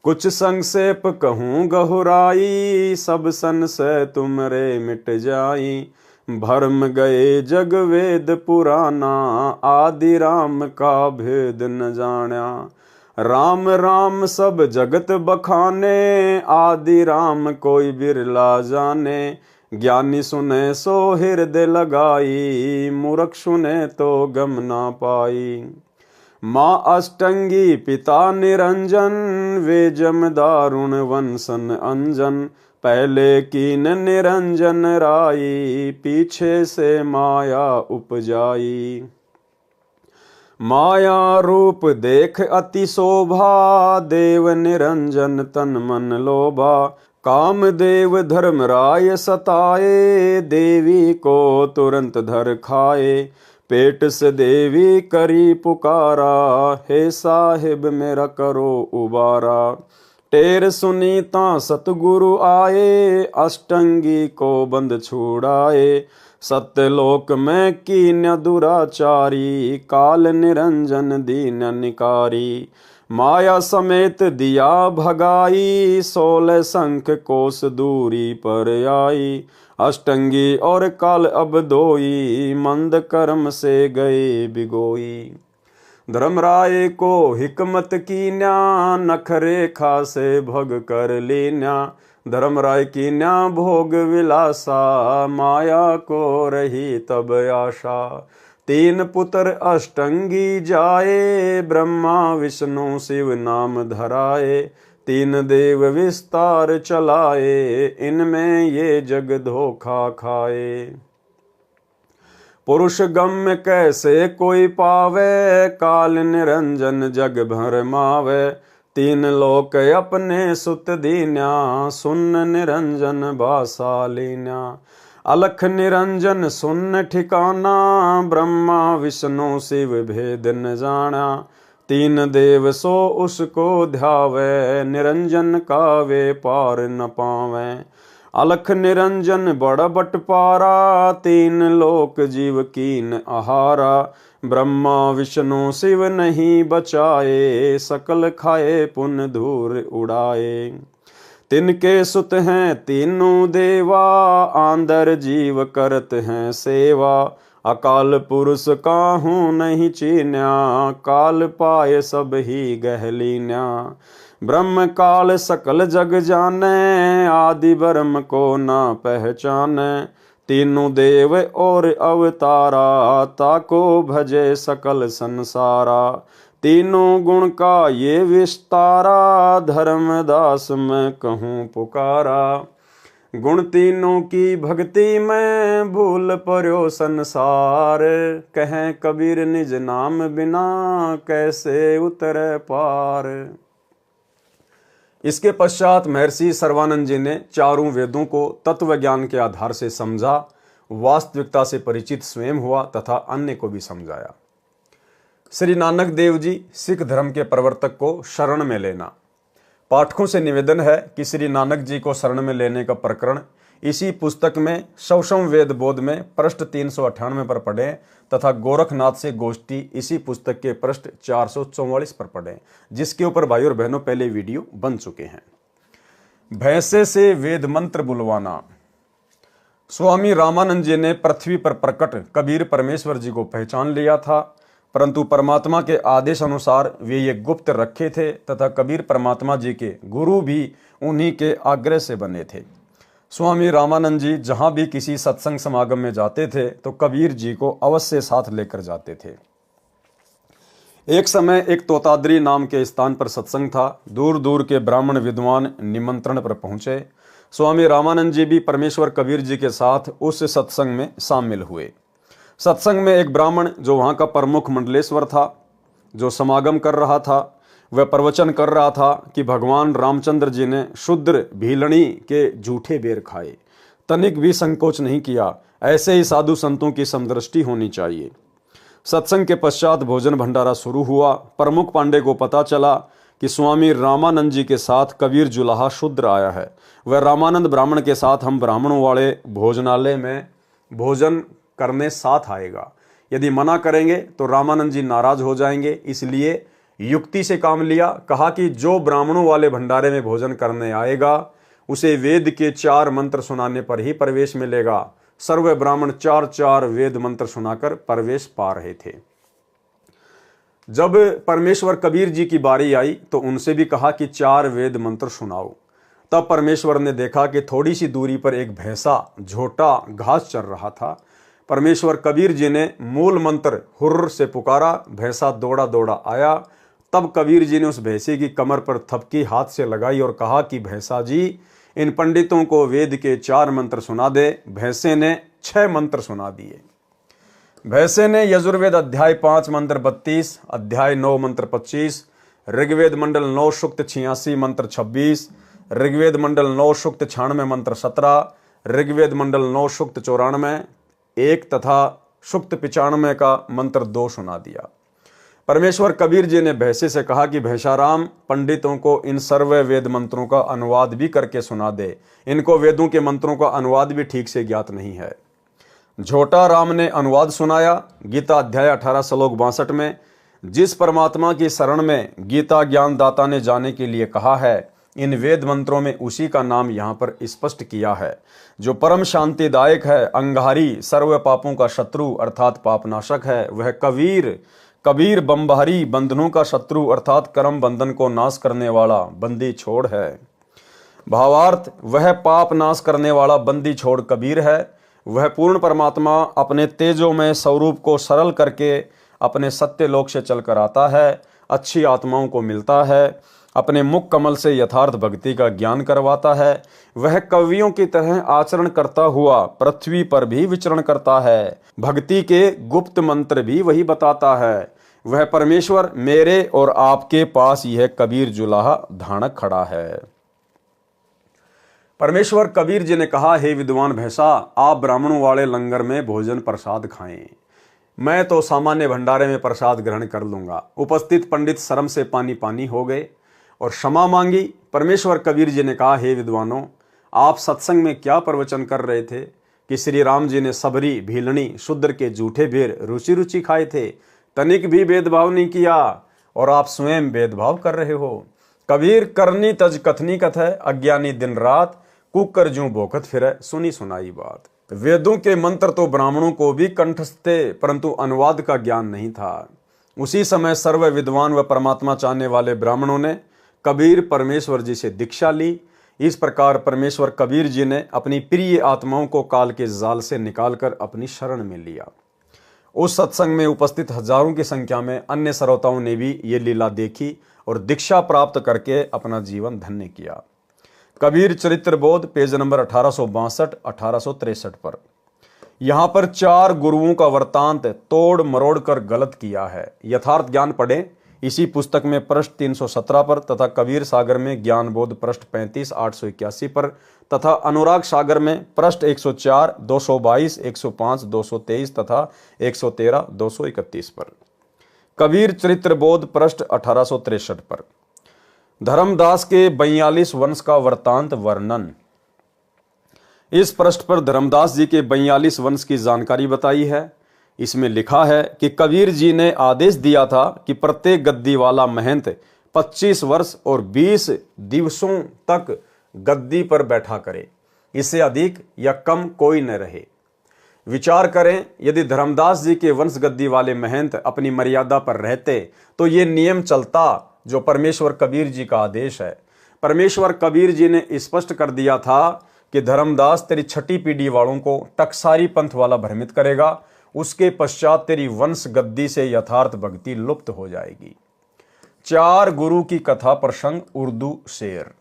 कुछ संक्षेप कहूँ गहुराई, सब संशय तुमरे मिट जाई, भरम गए जग वेद पुराना, आदि राम का भेद न जाना। राम राम सब जगत बखाने, आदि राम कोई बिरला जाने, ज्ञानी सुने सो हृदय लगाई, मूर्ख सुने तो गम ना पाई। माँ अष्टंगी पिता निरंजन, वे जम दारुण वंशन अंजन, पहले कीन निरंजन राई, पीछे से माया उपजाई। माया रूप देख अति शोभा, देव निरंजन तन मन लोभा, कामदेव धर्मराय सताए, देवी को तुरंत धर खाए, पेट से देवी करी पुकारा, हे साहिब मेरा करो उबारा। टेर सुनीता सतगुरु आए, अष्टंगी को बंद छुड़ाए, सत्यलोक में कीन्य दुराचारी, काल निरंजन दीन निकारी। माया समेत दिया भगाई, 16 शंख कोस दूरी पर आई, अष्टंगी और काल अब दोई, मंद कर्म से गए बिगोई। धर्मराय को हिकमत कीन्या, नख रेखा से भग कर लीन्या, धर्मराय कीन्या भोग विलासा, माया को रही तब आशा। तीन पुत्र अष्टंगी जाए, ब्रह्मा विष्णु शिव नाम धराए। तीन देव विस्तार चलाए, इनमें ये जग धोखा खाए। पुरुष गम्य कैसे कोई पावे, काल निरंजन जग भर मावे। तीन लोक अपने सुत दीन्या, सुन निरंजन बासा लीन्या। अलख निरंजन सुन ठिकाना, ब्रह्मा विष्णु शिव भेद न जाना। तीन देव सो उसको ध्यावे, निरंजन का वे पार न पावे। अलख निरंजन बड़ बटपारा, तीन लोक जीव कीन आहारा। ब्रह्मा विष्णु शिव नहीं बचाए, सकल खाए पुन धूर उड़ाए। तिनके सुत हैं तीनों देवा, आंदर जीव करत हैं सेवा। अकाल पुरुष काहू नहीं चीन्या, काल पाए सब ही गहलीन्या। ब्रह्म काल सकल जग जाने, आदि ब्रह्म को ना पहचाने। तीनों देव और अवतारा, ताको भजे सकल संसारा। तीनों गुण का ये विस्तारा, धर्मदास मैं कहूँ पुकारा। गुण तीनों की भक्ति में, भूल पर्यो संसार। कहें कबीर निज नाम बिना, कैसे उतरे पार। इसके पश्चात महर्षि सर्वानंद जी ने चारों वेदों को तत्व ज्ञान के आधार से समझा, वास्तविकता से परिचित स्वयं हुआ तथा अन्य को भी समझाया। श्री नानक देव जी सिख धर्म के प्रवर्तक को शरण में लेना। पाठकों से निवेदन है कि श्री नानक जी को शरण में लेने का प्रकरण इसी पुस्तक में शवशम वेद बोध में पृष्ठ 398 पर पढ़ें तथा गोरखनाथ से गोष्ठी इसी पुस्तक के पृष्ठ 444 पर पढ़ें, जिसके ऊपर भाई और बहनों पहले वीडियो बन चुके हैं। भैंसे से वेद मंत्र बुलवाना। स्वामी रामानंद जी ने पृथ्वी पर प्रकट कबीर परमेश्वर जी को पहचान लिया था, परंतु परमात्मा के आदेश अनुसार वे ये गुप्त रखे थे तथा कबीर परमात्मा जी के गुरु भी उन्हीं के आग्रह से बने थे। स्वामी रामानंद जी जहां भी किसी सत्संग समागम में जाते थे तो कबीर जी को अवश्य साथ लेकर जाते थे। एक समय एक तोताद्री नाम के स्थान पर सत्संग था। दूर दूर के ब्राह्मण विद्वान निमंत्रण पर पहुंचे। स्वामी रामानंद जी भी परमेश्वर कबीर जी के साथ उस सत्संग में शामिल हुए। सत्संग में एक ब्राह्मण जो वहां का प्रमुख मंडलेश्वर था, जो समागम कर रहा था, वह प्रवचन कर रहा था कि भगवान रामचंद्र जी ने शूद्र भीलनी के झूठे बेर खाए, तनिक भी संकोच नहीं किया। ऐसे ही साधु संतों की समदृष्टि होनी चाहिए। सत्संग के पश्चात भोजन भंडारा शुरू हुआ। प्रमुख पांडे को पता चला कि स्वामी रामानंद जी के साथ कबीर जुलाहा शूद्र आया है। वह रामानंद ब्राह्मण के साथ हम ब्राह्मणों वाले भोजनालय में भोजन करने साथ आएगा। यदि मना करेंगे तो रामानंद जी नाराज हो जाएंगे, इसलिए युक्ति से काम लिया। कहा कि जो ब्राह्मणों वाले भंडारे में भोजन करने आएगा उसे वेद के 4 मंत्र सुनाने पर ही प्रवेश मिलेगा। सर्व ब्राह्मण 4 वेद मंत्र सुनाकर प्रवेश पा रहे थे। जब परमेश्वर कबीर जी की बारी आई तो उनसे भी कहा कि 4 वेद मंत्र सुनाओ। तब परमेश्वर ने देखा कि थोड़ी सी दूरी पर एक भैंसा झोटा घास चर रहा था। परमेश्वर कबीर जी ने मूल मंत्र हुर्र से पुकारा। भैंसा दौड़ा दौड़ा आया। तब कबीर जी ने उस भैंसे की कमर पर थपकी हाथ से लगाई और कहा कि भैंसा जी, इन पंडितों को वेद के 4 मंत्र सुना दे। भैंसे ने 6 मंत्र सुना दिए। भैंसे ने यजुर्वेद अध्याय 5 मंत्र 32, अध्याय 9 मंत्र 25, ऋग्वेद मंडल 9 सूक्त 86 मंत्र 26, ऋग्वेद मंडल 9 सूक्त 96 मंत्र 17, ऋग्वेद मंडल 9 सूक्त 94 1 तथा सूक्त 95 का मंत्र 2 सुना दिया। परमेश्वर कबीर जी ने भैंसे से कहा कि भैंसाराम, पंडितों को इन सर्व वेद मंत्रों का अनुवाद भी करके सुना दे। इनको वेदों के मंत्रों का अनुवाद भी ठीक से ज्ञात नहीं है। झोटा राम ने अनुवाद सुनाया। गीता अध्याय 18 श्लोक 62 में जिस परमात्मा की शरण में गीता ज्ञान दाता ने जाने के लिए कहा है, इन वेद मंत्रों में उसी का नाम यहाँ पर स्पष्ट किया है, जो परम शांतिदायक है, अंगारी, सर्व पापों का शत्रु अर्थात पापनाशक है। वह कबीर बम्बारी, बंधनों का शत्रु अर्थात कर्म बंधन को नाश करने वाला बंदी छोड़ है। भावार्थ, वह पाप नाश करने वाला बंदी छोड़ कबीर है। वह पूर्ण परमात्मा अपने तेजोमय स्वरूप को सरल करके अपने सत्य लोक से चलकर आता है, अच्छी आत्माओं को मिलता है, अपने मुख कमल से यथार्थ भक्ति का ज्ञान करवाता है। वह कवियों की तरह आचरण करता हुआ पृथ्वी पर भी विचरण करता है, भक्ति के गुप्त मंत्र भी वही बताता है। वह परमेश्वर मेरे और आपके पास यह कबीर जुलाहा धानक खड़ा है। परमेश्वर कबीर जी ने कहा, हे विद्वान भैंसा, आप ब्राह्मणों वाले लंगर में भोजन प्रसाद खाएं, मैं तो सामान्य भंडारे में प्रसाद ग्रहण कर लूंगा। उपस्थित पंडित शर्म से पानी पानी हो गए और क्षमा मांगी। परमेश्वर कबीर जी ने कहा, हे विद्वानों, आप सत्संग में क्या प्रवचन कर रहे थे कि श्री राम जी ने सबरी, भीलनी, शूद्र के जूठे बेर रुचि रुचि खाए थे, तनिक भी भेदभाव नहीं किया, और आप स्वयं भेदभाव कर रहे हो। कबीर करनी तज कथनी कथ है, अज्ञानी दिन रात कुकर जूं भोकत फिरे, सुनी सुनाई बात। वेदों के मंत्र तो ब्राह्मणों को भी कंठस्थ थे, परंतु अनुवाद का ज्ञान नहीं था। उसी समय सर्व विद्वान व परमात्मा चाहने वाले ब्राह्मणों ने कबीर परमेश्वर जी से दीक्षा ली। इस प्रकार परमेश्वर कबीर जी ने अपनी प्रिय आत्माओं को काल के जाल से निकालकर अपनी शरण में लिया। उस सत्संग में उपस्थित हजारों की संख्या में अन्य श्रोताओं ने भी ये लीला देखी और दीक्षा प्राप्त करके अपना जीवन धन्य किया। कबीर चरित्र बोध, पेज नंबर 1862-1863 पर। यहां पर 4 गुरुओं का वृत्तांत तोड़ मरोड़ कर गलत किया है। यथार्थ ज्ञान पढ़ें इसी पुस्तक में पृष्ठ 317 पर, तथा कबीर सागर में ज्ञान बोध पृष्ठ 35-881 पर, तथा अनुराग सागर में पृष्ठ 104, 222, 105, 223 तथा 113, 231 पर। कबीर चरित्र बोध पृष्ठ 1863 पर। धर्मदास के 42 वंश का वृत्तांत वर्णन। इस पृष्ठ पर धर्मदास जी के 42 वंश की जानकारी बताई है। इसमें लिखा है कि कबीर जी ने आदेश दिया था कि प्रत्येक गद्दी वाला महंत 25 वर्ष और 20 दिवसों तक गद्दी पर बैठा करे, इससे अधिक या कम कोई न रहे। विचार करें, यदि धर्मदास जी के वंश गद्दी वाले महंत अपनी मर्यादा पर रहते तो ये नियम चलता जो परमेश्वर कबीर जी का आदेश है। परमेश्वर कबीर जी ने स्पष्ट कर दिया था कि धर्मदास तेरी छठी पीढ़ी वालों को टकसारी पंथ वाला भ्रमित करेगा, उसके पश्चात तेरी वंश गद्दी से यथार्थ भक्ति लुप्त हो जाएगी। 4 गुरु की कथा प्रसंग उर्दू शेर।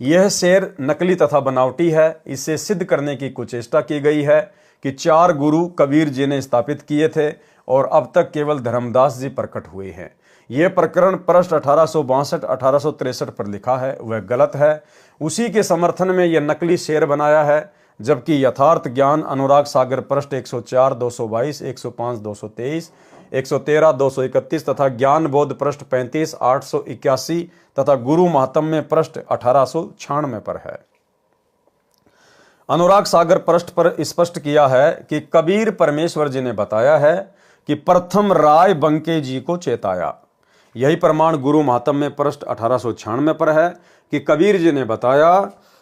यह शेर नकली तथा बनावटी है। इसे सिद्ध करने की कुचेष्टा की गई है कि 4 गुरु कबीर जी ने स्थापित किए थे और अब तक केवल धर्मदास जी प्रकट हुए हैं। यह प्रकरण पृष्ठ 1862-1863 पर लिखा है, वह गलत है। उसी के समर्थन में यह नकली शेर बनाया है, जबकि यथार्थ ज्ञान अनुराग सागर पृष्ठ 104, 222, 105, 223, 113, 231 तथा ज्ञान बोध पृष्ठ 35, 881 तथा गुरु महात्म्य पृष्ठ 1896 पर है। अनुराग सागर पृष्ठ पर स्पष्ट किया है कि कबीर परमेश्वर जी ने बताया है कि प्रथम राय बंके जी को चेताया। यही प्रमाण गुरु महात्म्य पृष्ठ 1896 पर है कि कबीर जी ने बताया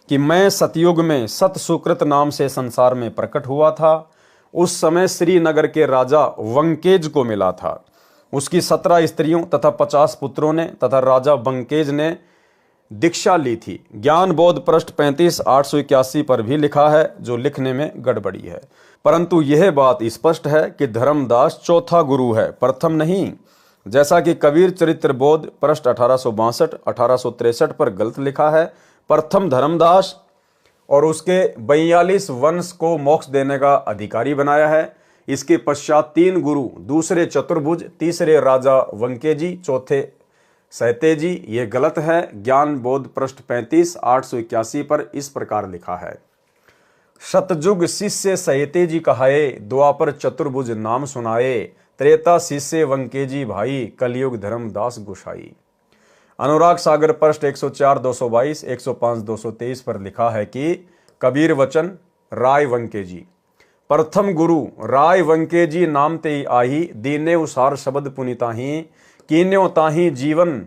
कि मैं सतयुग में सत सुकृत नाम से संसार में प्रकट हुआ था। उस समय श्रीनगर के राजा वंकेज को मिला था। उसकी 17 स्त्रियों तथा 50 पुत्रों ने तथा राजा वंकेज ने दीक्षा ली थी। ज्ञान बोध पृष्ठ 35, 881 पर भी लिखा है, जो लिखने में गड़बड़ी है। परंतु यह बात स्पष्ट है कि धर्मदास चौथा गुरु है, प्रथम नहीं, जैसा कि कबीर चरित्र बोध पृष्ठ 1862, 1863 पर गलत लिखा है। प्रथम धर्मदास और उसके 42 वंश को मोक्ष देने का अधिकारी बनाया है। इसके पश्चात 3 गुरु, दूसरे चतुर्भुज, तीसरे राजा वंकेजी, चौथे सहतेजी। ये गलत है। ज्ञान बोध पृष्ठ 35, 881 पर इस प्रकार लिखा है, सतयुग शिष्य सहतेजी कहाए, द्वापर चतुर्भुज नाम सुनाए, त्रेता शिष्य वंकेजी भाई, कलयुग धर्मदास गोसाई। अनुराग सागर पृष्ठ 104, 222, 105, 223 पर लिखा है कि कबीर वचन राय वंकेजी। प्रथम गुरु राय वंकेजी नाम ते आही, दीने उसार शब्द पुनिताही, कीन्यो ताही जीवन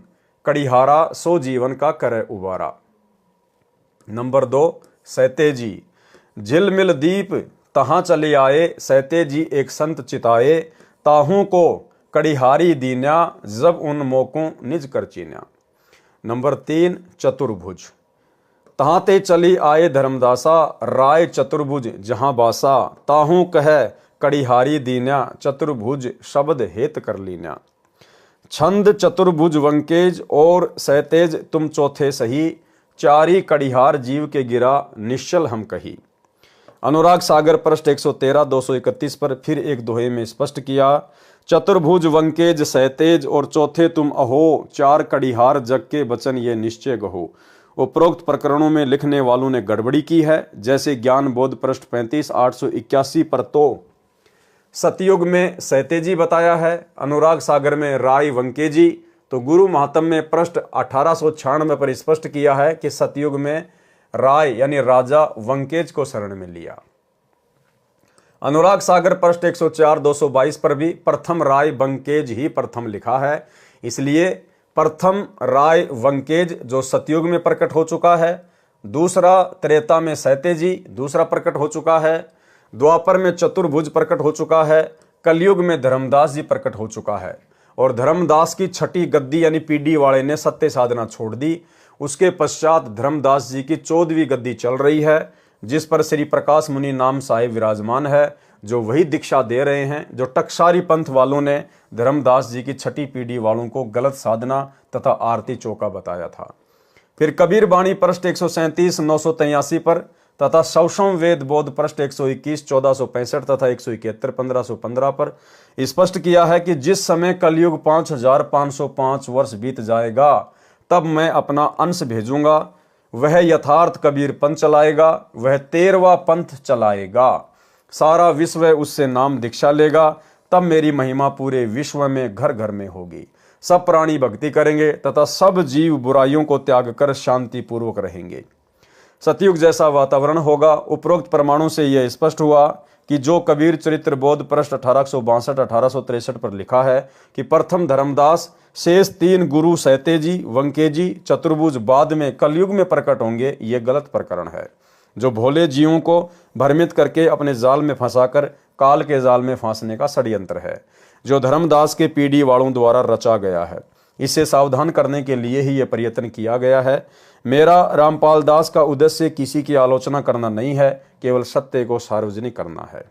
कड़िहारा, सो जीवन का करे उबारा। नंबर 2 सहतेजी। झिलमिल दीप तहां चले आए, सहतेजी एक संत चिताए, ताहू को कड़िहारी दीन्या, जब उन मौकों निज कर चीन्या। नंबर 3 चतुर्भुज। तहाँ ते चली आए धर्मदासा, राय चतुर्भुज जहाँ बासा, ताहू कह कड़िहारी दीन्या, चतुर्भुज शब्द हेत कर लीन्या। छंद चतुर्भुज वंकेज और सहतेज तुम चौथे सही, चारी कड़िहार जीव के गिरा निश्चल हम कही। अनुराग सागर पृष्ठ 113 231 पर फिर एक दोहे में स्पष्ट किया, चतुर्भुज वंकेज सहतेज और चौथे तुम अहो, चार कड़िहार जग के बचन ये निश्चय गहो। उपरोक्त प्रकरणों में लिखने वालों ने गड़बड़ी की है। जैसे ज्ञान बोध पृष्ठ 35 881 पर तो सतयुग में सहतेजी बताया है, अनुराग सागर में राय वंकेजी, तो गुरु महात्म में पृष्ठ 1896 पर स्पष्ट किया है कि सतयुग में राय यानी राजा वंकेज को शरण में लिया। अनुराग सागर पृष्ठ 104 222 पर भी प्रथम राय वंकेज ही प्रथम लिखा है, इसलिए प्रथम राय वंकेज जो सतयुग में प्रकट हो चुका है, दूसरा त्रेता में सहतेजी दूसरा प्रकट हो चुका है, द्वापर में चतुर्भुज प्रकट हो चुका है, कलयुग में धर्मदास जी प्रकट हो चुका है। और धर्मदास की छठी गद्दी यानी पीडी वाले ने सत्य साधना छोड़ दी। उसके पश्चात धर्मदास जी की 14वीं गद्दी चल रही है, जिस पर श्री प्रकाश मुनि नाम साहिब विराजमान है, जो वही दीक्षा दे रहे हैं जो टकसारी पंथ वालों ने धर्मदास जी की छठी पीढ़ी वालों को गलत साधना तथा आरती चौका बताया था। फिर कबीर बाणी पृष्ठ 137 983 पर तथा सौषम वेद बोध पृष्ठ 121 1465 तथा 171 1515 पर स्पष्ट किया है कि जिस समय कलयुग 5505 वर्ष बीत जाएगा, तब मैं अपना अंश भेजूंगा, वह यथार्थ कबीर पंथ चलाएगा, वह 13वां पंथ चलाएगा, सारा विश्व उससे नाम दीक्षा लेगा, तब मेरी महिमा पूरे विश्व में घर घर में होगी। सब प्राणी भक्ति करेंगे तथा सब जीव बुराइयों को त्याग कर शांति पूर्वक रहेंगे। सतयुग जैसा वातावरण होगा। उपरोक्त प्रमाणों से यह स्पष्ट हुआ कि जो कबीर चरित्र बोध पृष्ठ 1862 1863 पर लिखा है कि प्रथम धर्मदास, शेष 3 गुरु सहतेजी वंकेजी चतुर्भुज बाद में कलयुग में प्रकट होंगे, ये गलत प्रकरण है, जो भोले जीवों को भ्रमित करके अपने जाल में फंसाकर काल के जाल में फांसने का षड्यंत्र है, जो धर्मदास के पीढ़ी वालों द्वारा रचा गया है। इससे सावधान करने के लिए ही यह प्रयत्न किया गया है। मेरा रामपाल दास का उद्देश्य किसी की आलोचना करना नहीं है, केवल सत्य को सार्वजनिक करना है,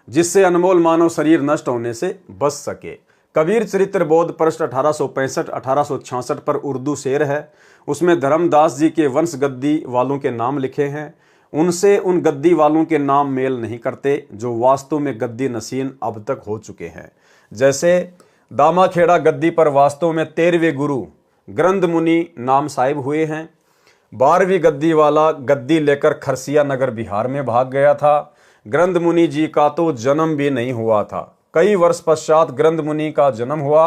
जिससे अनमोल मानव शरीर नष्ट होने से बच सके। कबीर चरित्र बोध पृष्ठ 1865 1866 पर उर्दू शेर है, उसमें धर्मदास जी के वंश गद्दी वालों के नाम लिखे हैं। उनसे उन गद्दी वालों के नाम मेल नहीं करते जो वास्तव में गद्दी नसीन अब तक हो चुके हैं। जैसे दामाखेड़ा गद्दी पर वास्तव में 13वें गुरु ग्रंथ मुनि नाम साहिब हुए हैं। 12वीं गद्दी वाला गद्दी लेकर खरसिया नगर बिहार में भाग गया था। ग्रंथ मुनि जी का तो जन्म भी नहीं हुआ था। कई वर्ष पश्चात ग्रंथ मुनि का जन्म हुआ।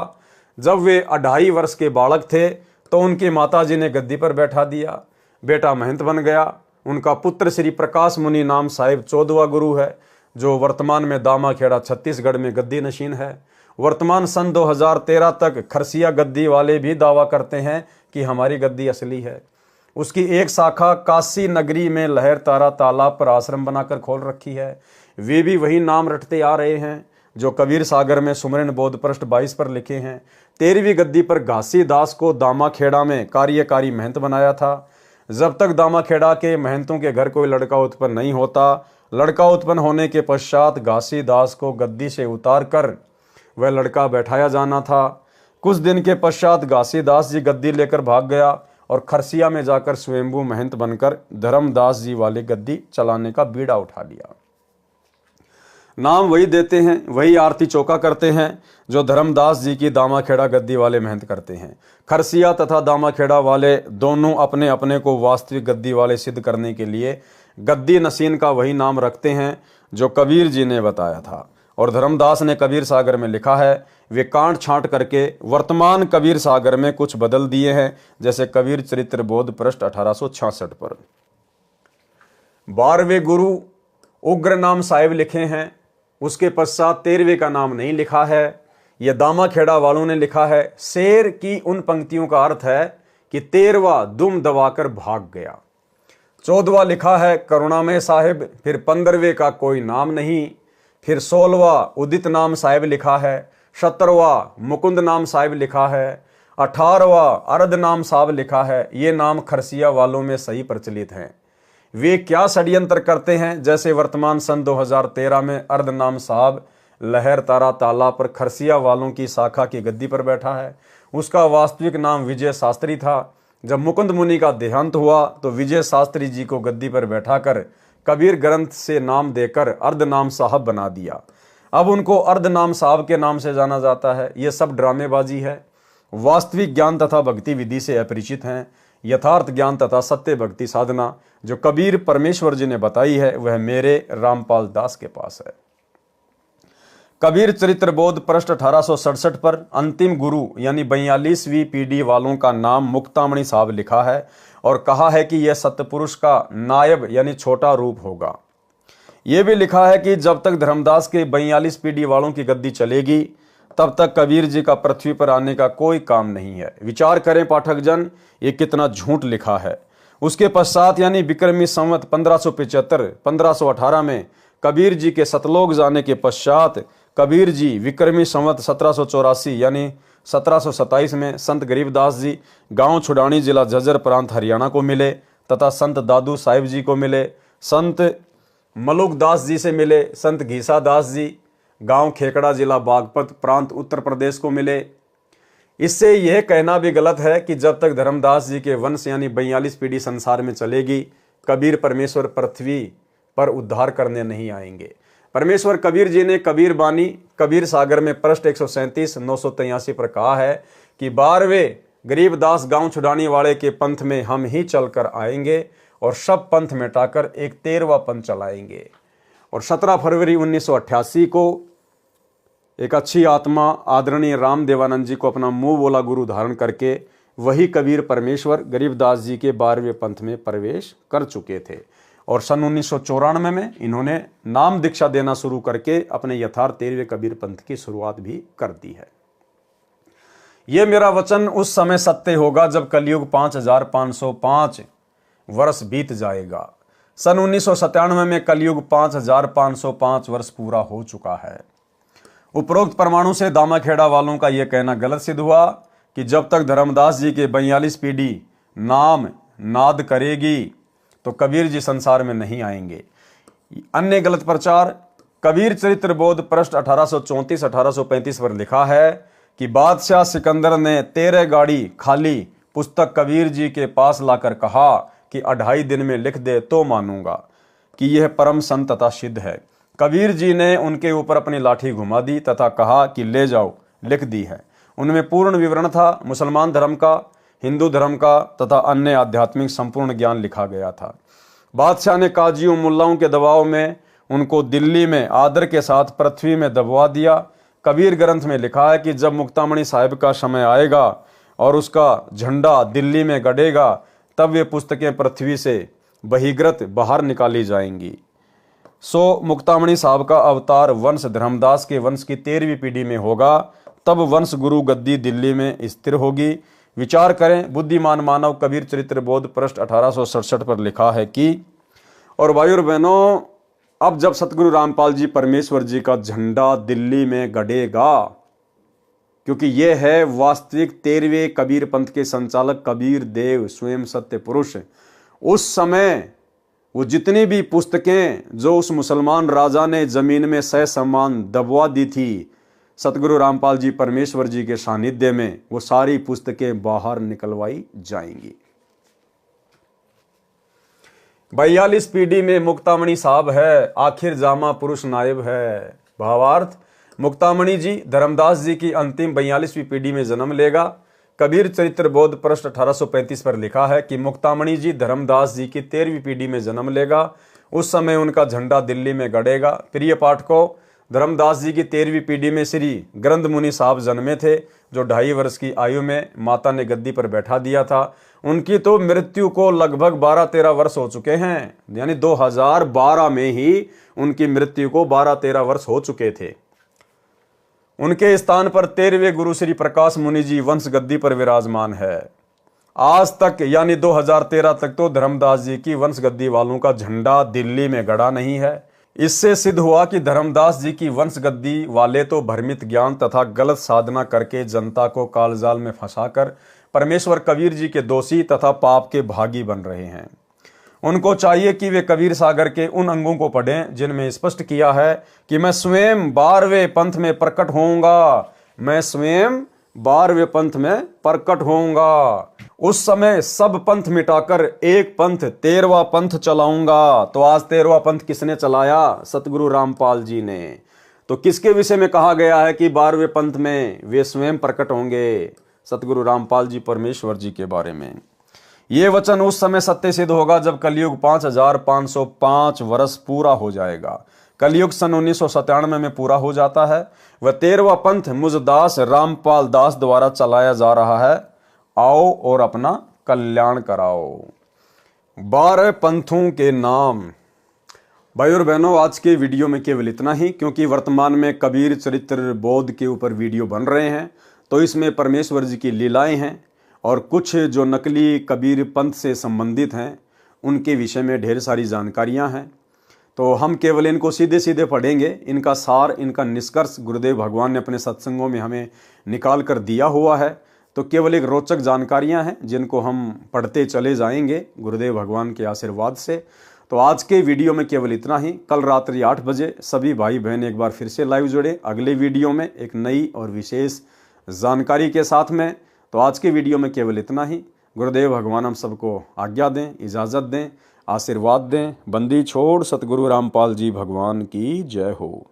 जब वे 2.5 वर्ष के बालक थे तो उनकी माताजी ने गद्दी पर बैठा दिया। बेटा महंत बन गया। उनका पुत्र श्री प्रकाश मुनि नाम साहिब 14वां गुरु है, जो वर्तमान में दामाखेड़ा छत्तीसगढ़ में गद्दी नशीन है। वर्तमान सन 2013 तक खरसिया गद्दी वाले भी दावा करते हैं कि हमारी गद्दी असली है। उसकी एक शाखा काशी नगरी में लहर तारा तालाब पर आश्रम बनाकर खोल रखी है। वे भी वही नाम रटते आ रहे हैं जो कबीर सागर में सुमरन बोध पृष्ठ 22 पर लिखे हैं। 13वीं गद्दी पर घासी दास को दामाखेड़ा में कार्यकारी महंत बनाया था। जब तक दामाखेड़ा के महंतों के घर कोई लड़का उत्पन्न नहीं होता, लड़का उत्पन्न होने के पश्चात घासी दास को गद्दी से उतार कर वह लड़का बैठाया जाना था। कुछ दिन के पश्चात घासी दास जी गद्दी लेकर भाग गया और खरसिया में जाकर स्वयंभू महंत बनकर धर्मदास जी वाले गद्दी चलाने का बीड़ा उठा लिया। नाम वही देते हैं, वही आरती चौका करते हैं जो धर्मदास जी की दामाखेड़ा गद्दी वाले महंत करते हैं। खरसिया तथा दामाखेड़ा वाले दोनों अपने अपने को वास्तविक गद्दी वाले सिद्ध करने के लिए गद्दी नसीन का वही नाम रखते हैं जो कबीर जी ने बताया था। और धर्मदास ने कबीर सागर में लिखा है, वे कांट छांट करके वर्तमान कबीर सागर में कुछ बदल दिए हैं, जैसे कबीर चरित्र बोध पृष्ठ 1866 पर। 12वें गुरु उग्र नाम साहिब लिखे हैं। उसके पश्चात 13वें का नाम नहीं लिखा है, यह दामाखेड़ा वालों ने लिखा है। शेर की उन पंक्तियों का अर्थ है कि 13वां दुम दबाकर भाग गया। 14वां लिखा है करुणामय साहिब, फिर 15वें का कोई नाम नहीं, फिर 16वां उदित नाम साहिब लिखा है, 17वां मुकुंद नाम साहिब लिखा है, 18वां अर्ध नाम साहब लिखा है। ये नाम खरसिया वालों में सही प्रचलित हैं। वे क्या षड्यंत्र करते हैं? जैसे वर्तमान सन 2013 में अर्ध नाम साहब लहर तारा ताला पर खरसिया वालों की शाखा की गद्दी पर बैठा है। उसका वास्तविक नाम विजय शास्त्री था। जब मुकुंद मुनि का देहांत हुआ तो विजय शास्त्री जी को गद्दी पर बैठाकर कबीर ग्रंथ से नाम देकर अर्ध नाम साहब बना दिया। अब उनको अर्ध नाम साहब के नाम से जाना जाता है। ये सब ड्रामेबाजी है। वास्तविक ज्ञान तथा भक्ति विधि से अपरिचित हैं। यथार्थ ज्ञान तथा सत्य भक्ति साधना जो कबीर परमेश्वर जी ने बताई है वह मेरे रामपाल दास के पास है। कबीर चरित्र बोध पृष्ठ 1867 पर अंतिम गुरु यानी 42वीं पीढ़ी वालों का नाम मुक्तामणि साहब लिखा है और कहा है कि यह सतपुरुष का नायब यानी छोटा रूप होगा। यह भी लिखा है कि जब तक धर्मदास के 42 पीढ़ी वालों की गद्दी चलेगी तब तक कबीर जी का पृथ्वी पर आने का कोई काम नहीं है। विचार करें पाठक जन, ये कितना झूठ लिखा है। उसके पश्चात यानी विक्रमी संवत 1575-1518 में कबीर जी के सतलोक जाने के पश्चात कबीर जी विक्रमी संवत 1784 यानी 1727 में संत गरीबदास जी गांव छुडानी जिला झज्जर प्रांत हरियाणा को मिले तथा संत दादू साहिब जी को मिले, संत मलुक दास जी से मिले, संत घीसा दास जी गांव खेकड़ा जिला बागपत प्रांत उत्तर प्रदेश को मिले। इससे यह कहना भी गलत है कि जब तक धर्मदास जी के वंश यानी 42 पीढ़ी संसार में चलेगी कबीर परमेश्वर पृथ्वी पर उद्धार करने नहीं आएंगे। परमेश्वर कबीर जी ने कबीर बानी कबीर सागर में पृष्ठ 137-983 पर कहा है कि 12वें गरीबदास गांव छुड़ाने वाले के पंथ में हम ही चलकर आएंगे और सब पंथ मिटाकर एक 13वां पंथ चलाएंगे। और 17 फरवरी 1988 को एक अच्छी आत्मा आदरणीय राम देवानंद जी को अपना मुंह बोला गुरु धारण करके वही कबीर परमेश्वर गरीबदास जी के 12वें पंथ में प्रवेश कर चुके थे और सन 1994 में इन्होंने नाम दीक्षा देना शुरू करके अपने यथार्थ 13वें कबीर पंथ की शुरुआत भी कर दी है। यह मेरा वचन उस समय सत्य होगा जब कलयुग 5505 वर्ष बीत जाएगा। सन 1997 में कलयुग 5505 वर्ष पूरा हो चुका है। उपरोक्त परमाणु से दामाखेड़ा वालों का यह कहना गलत सिद्ध हुआ कि जब तक धर्मदास जी के 42 पीढ़ी नाम नाद करेगी तो कबीर जी संसार में नहीं आएंगे। अन्य गलत प्रचार कबीर चरित्र बोध पृष्ठ 1834-1835 पर लिखा है कि बादशाह सिकंदर ने 13 गाड़ी खाली पुस्तक कबीर जी के पास लाकर कहा कि 2.5 दिन में लिख दे तो मानूंगा कि यह परम संत तथा सिद्ध है। कबीर जी ने उनके ऊपर अपनी लाठी घुमा दी तथा कहा कि ले जाओ, लिख दी है। उनमें पूर्ण विवरण था, मुसलमान धर्म का, हिंदू धर्म का तथा अन्य आध्यात्मिक संपूर्ण ज्ञान लिखा गया था। बादशाह ने काजियों मुल्लाओं के दबाव में उनको दिल्ली में आदर के साथ पृथ्वी में दबवा दिया। कबीर ग्रंथ में लिखा है कि जब मुक्तामणि साहिब का समय आएगा और उसका झंडा दिल्ली में गड़ेगा तब वे पुस्तकें पृथ्वी से बहिर्गत बाहर निकाली जाएंगी। सो मुक्तामणि साहब का अवतार वंश धर्मदास के वंश की 13वीं पीढ़ी में होगा। तब वंश गुरु गद्दी दिल्ली में स्थिर होगी। विचार करें, बुद्धिमान मानव कबीर चरित्र बोध पृष्ठ 1867 पर लिखा है कि और भाइयों बहनों, अब जब सतगुरु रामपाल जी परमेश्वर जी का झंडा दिल्ली में गड़ेगा, क्योंकि यह है वास्तविक 13वें कबीर पंथ के संचालक कबीर देव स्वयं सत्य पुरुष, उस समय वो जितनी भी पुस्तकें जो उस मुसलमान राजा ने जमीन में सह सम्मान दबवा दी थी सतगुरु रामपाल जी परमेश्वर जी के सानिध्य में, वो सारी पुस्तकें बाहर निकलवाई जाएंगी। 42 पीढ़ी में मुक्तामणि साहब है, आखिर जामा पुरुष नायब है। भावार्थ, मुक्तामणि जी धर्मदास जी की अंतिम 42वीं पीढ़ी में जन्म लेगा। कबीर चरित्र बोध पृष्ठ 1835 पर लिखा है कि मुक्तामणि जी धर्मदास जी की 13वीं पीढ़ी में जन्म लेगा। उस समय उनका झंडा दिल्ली में गड़ेगा। प्रिय पाठकों, धर्मदास जी की 13वीं पीढ़ी में श्री ग्रंथ मुनि साहब जन्मे थे जो 2.5 वर्ष की आयु में माता ने गद्दी पर बैठा दिया था। उनकी तो मृत्यु को लगभग 12-13 वर्ष हो चुके हैं, यानी 2012 में ही उनकी मृत्यु को 12-13 वर्ष हो चुके थे। उनके स्थान पर 13वें गुरु श्री प्रकाश मुनि जी वंश गद्दी पर विराजमान है। आज तक यानी 2013 तक तो धर्मदास जी की वंश गद्दी वालों का झंडा दिल्ली में गड़ा नहीं है। इससे सिद्ध हुआ कि धर्मदास जी की वंश गद्दी वाले तो भ्रमित ज्ञान तथा गलत साधना करके जनता को कालजाल में फंसाकर परमेश्वर कबीर जी के दोषी तथा पाप के भागी बन रहे हैं। उनको चाहिए कि वे कबीर सागर के उन अंगों को पढ़ें जिनमें स्पष्ट किया है कि मैं स्वयं 12वें पंथ में प्रकट होऊंगा, मैं स्वयं 12वें पंथ में प्रकट होऊंगा। उस समय सब पंथ मिटाकर एक पंथ 13वां पंथ चलाऊंगा। तो आज 13वां पंथ किसने चलाया? सतगुरु रामपाल जी ने। तो किसके विषय में कहा गया है कि 12वें पंथ में वे स्वयं प्रकट होंगे? सतगुरु रामपाल जी परमेश्वर जी के बारे में। ये वचन उस समय सत्य सिद्ध होगा जब कलयुग 5505 वर्ष पूरा हो जाएगा। कलयुग सन 1997 में पूरा हो जाता है। वह 13वां पंथ मुझदास रामपाल दास द्वारा चलाया जा रहा है। आओ और अपना कल्याण कराओ। 12 पंथों के नाम। भाई और बहनों, आज के वीडियो में केवल इतना ही, क्योंकि वर्तमान में कबीर चरित्र बोध के ऊपर वीडियो बन रहे हैं, तो इसमें परमेश्वर जी की लीलाएं हैं और कुछ जो नकली कबीर पंथ से संबंधित हैं उनके विषय में ढेर सारी जानकारियां हैं। तो हम केवल इनको सीधे सीधे पढ़ेंगे। इनका सार, इनका निष्कर्ष गुरुदेव भगवान ने अपने सत्संगों में हमें निकाल कर दिया हुआ है। तो केवल एक रोचक जानकारियां हैं जिनको हम पढ़ते चले जाएंगे गुरुदेव भगवान के आशीर्वाद से। तो आज के वीडियो में केवल इतना ही। कल रात्रि 8 बजे सभी भाई बहन एक बार फिर से लाइव जुड़े अगले वीडियो में एक नई और विशेष जानकारी के साथ में। तो आज के वीडियो में केवल इतना ही। गुरुदेव भगवान हम सबको आज्ञा दें, इजाज़त दें, आशीर्वाद दें। बंदी छोड़ सतगुरु रामपाल जी भगवान की जय हो।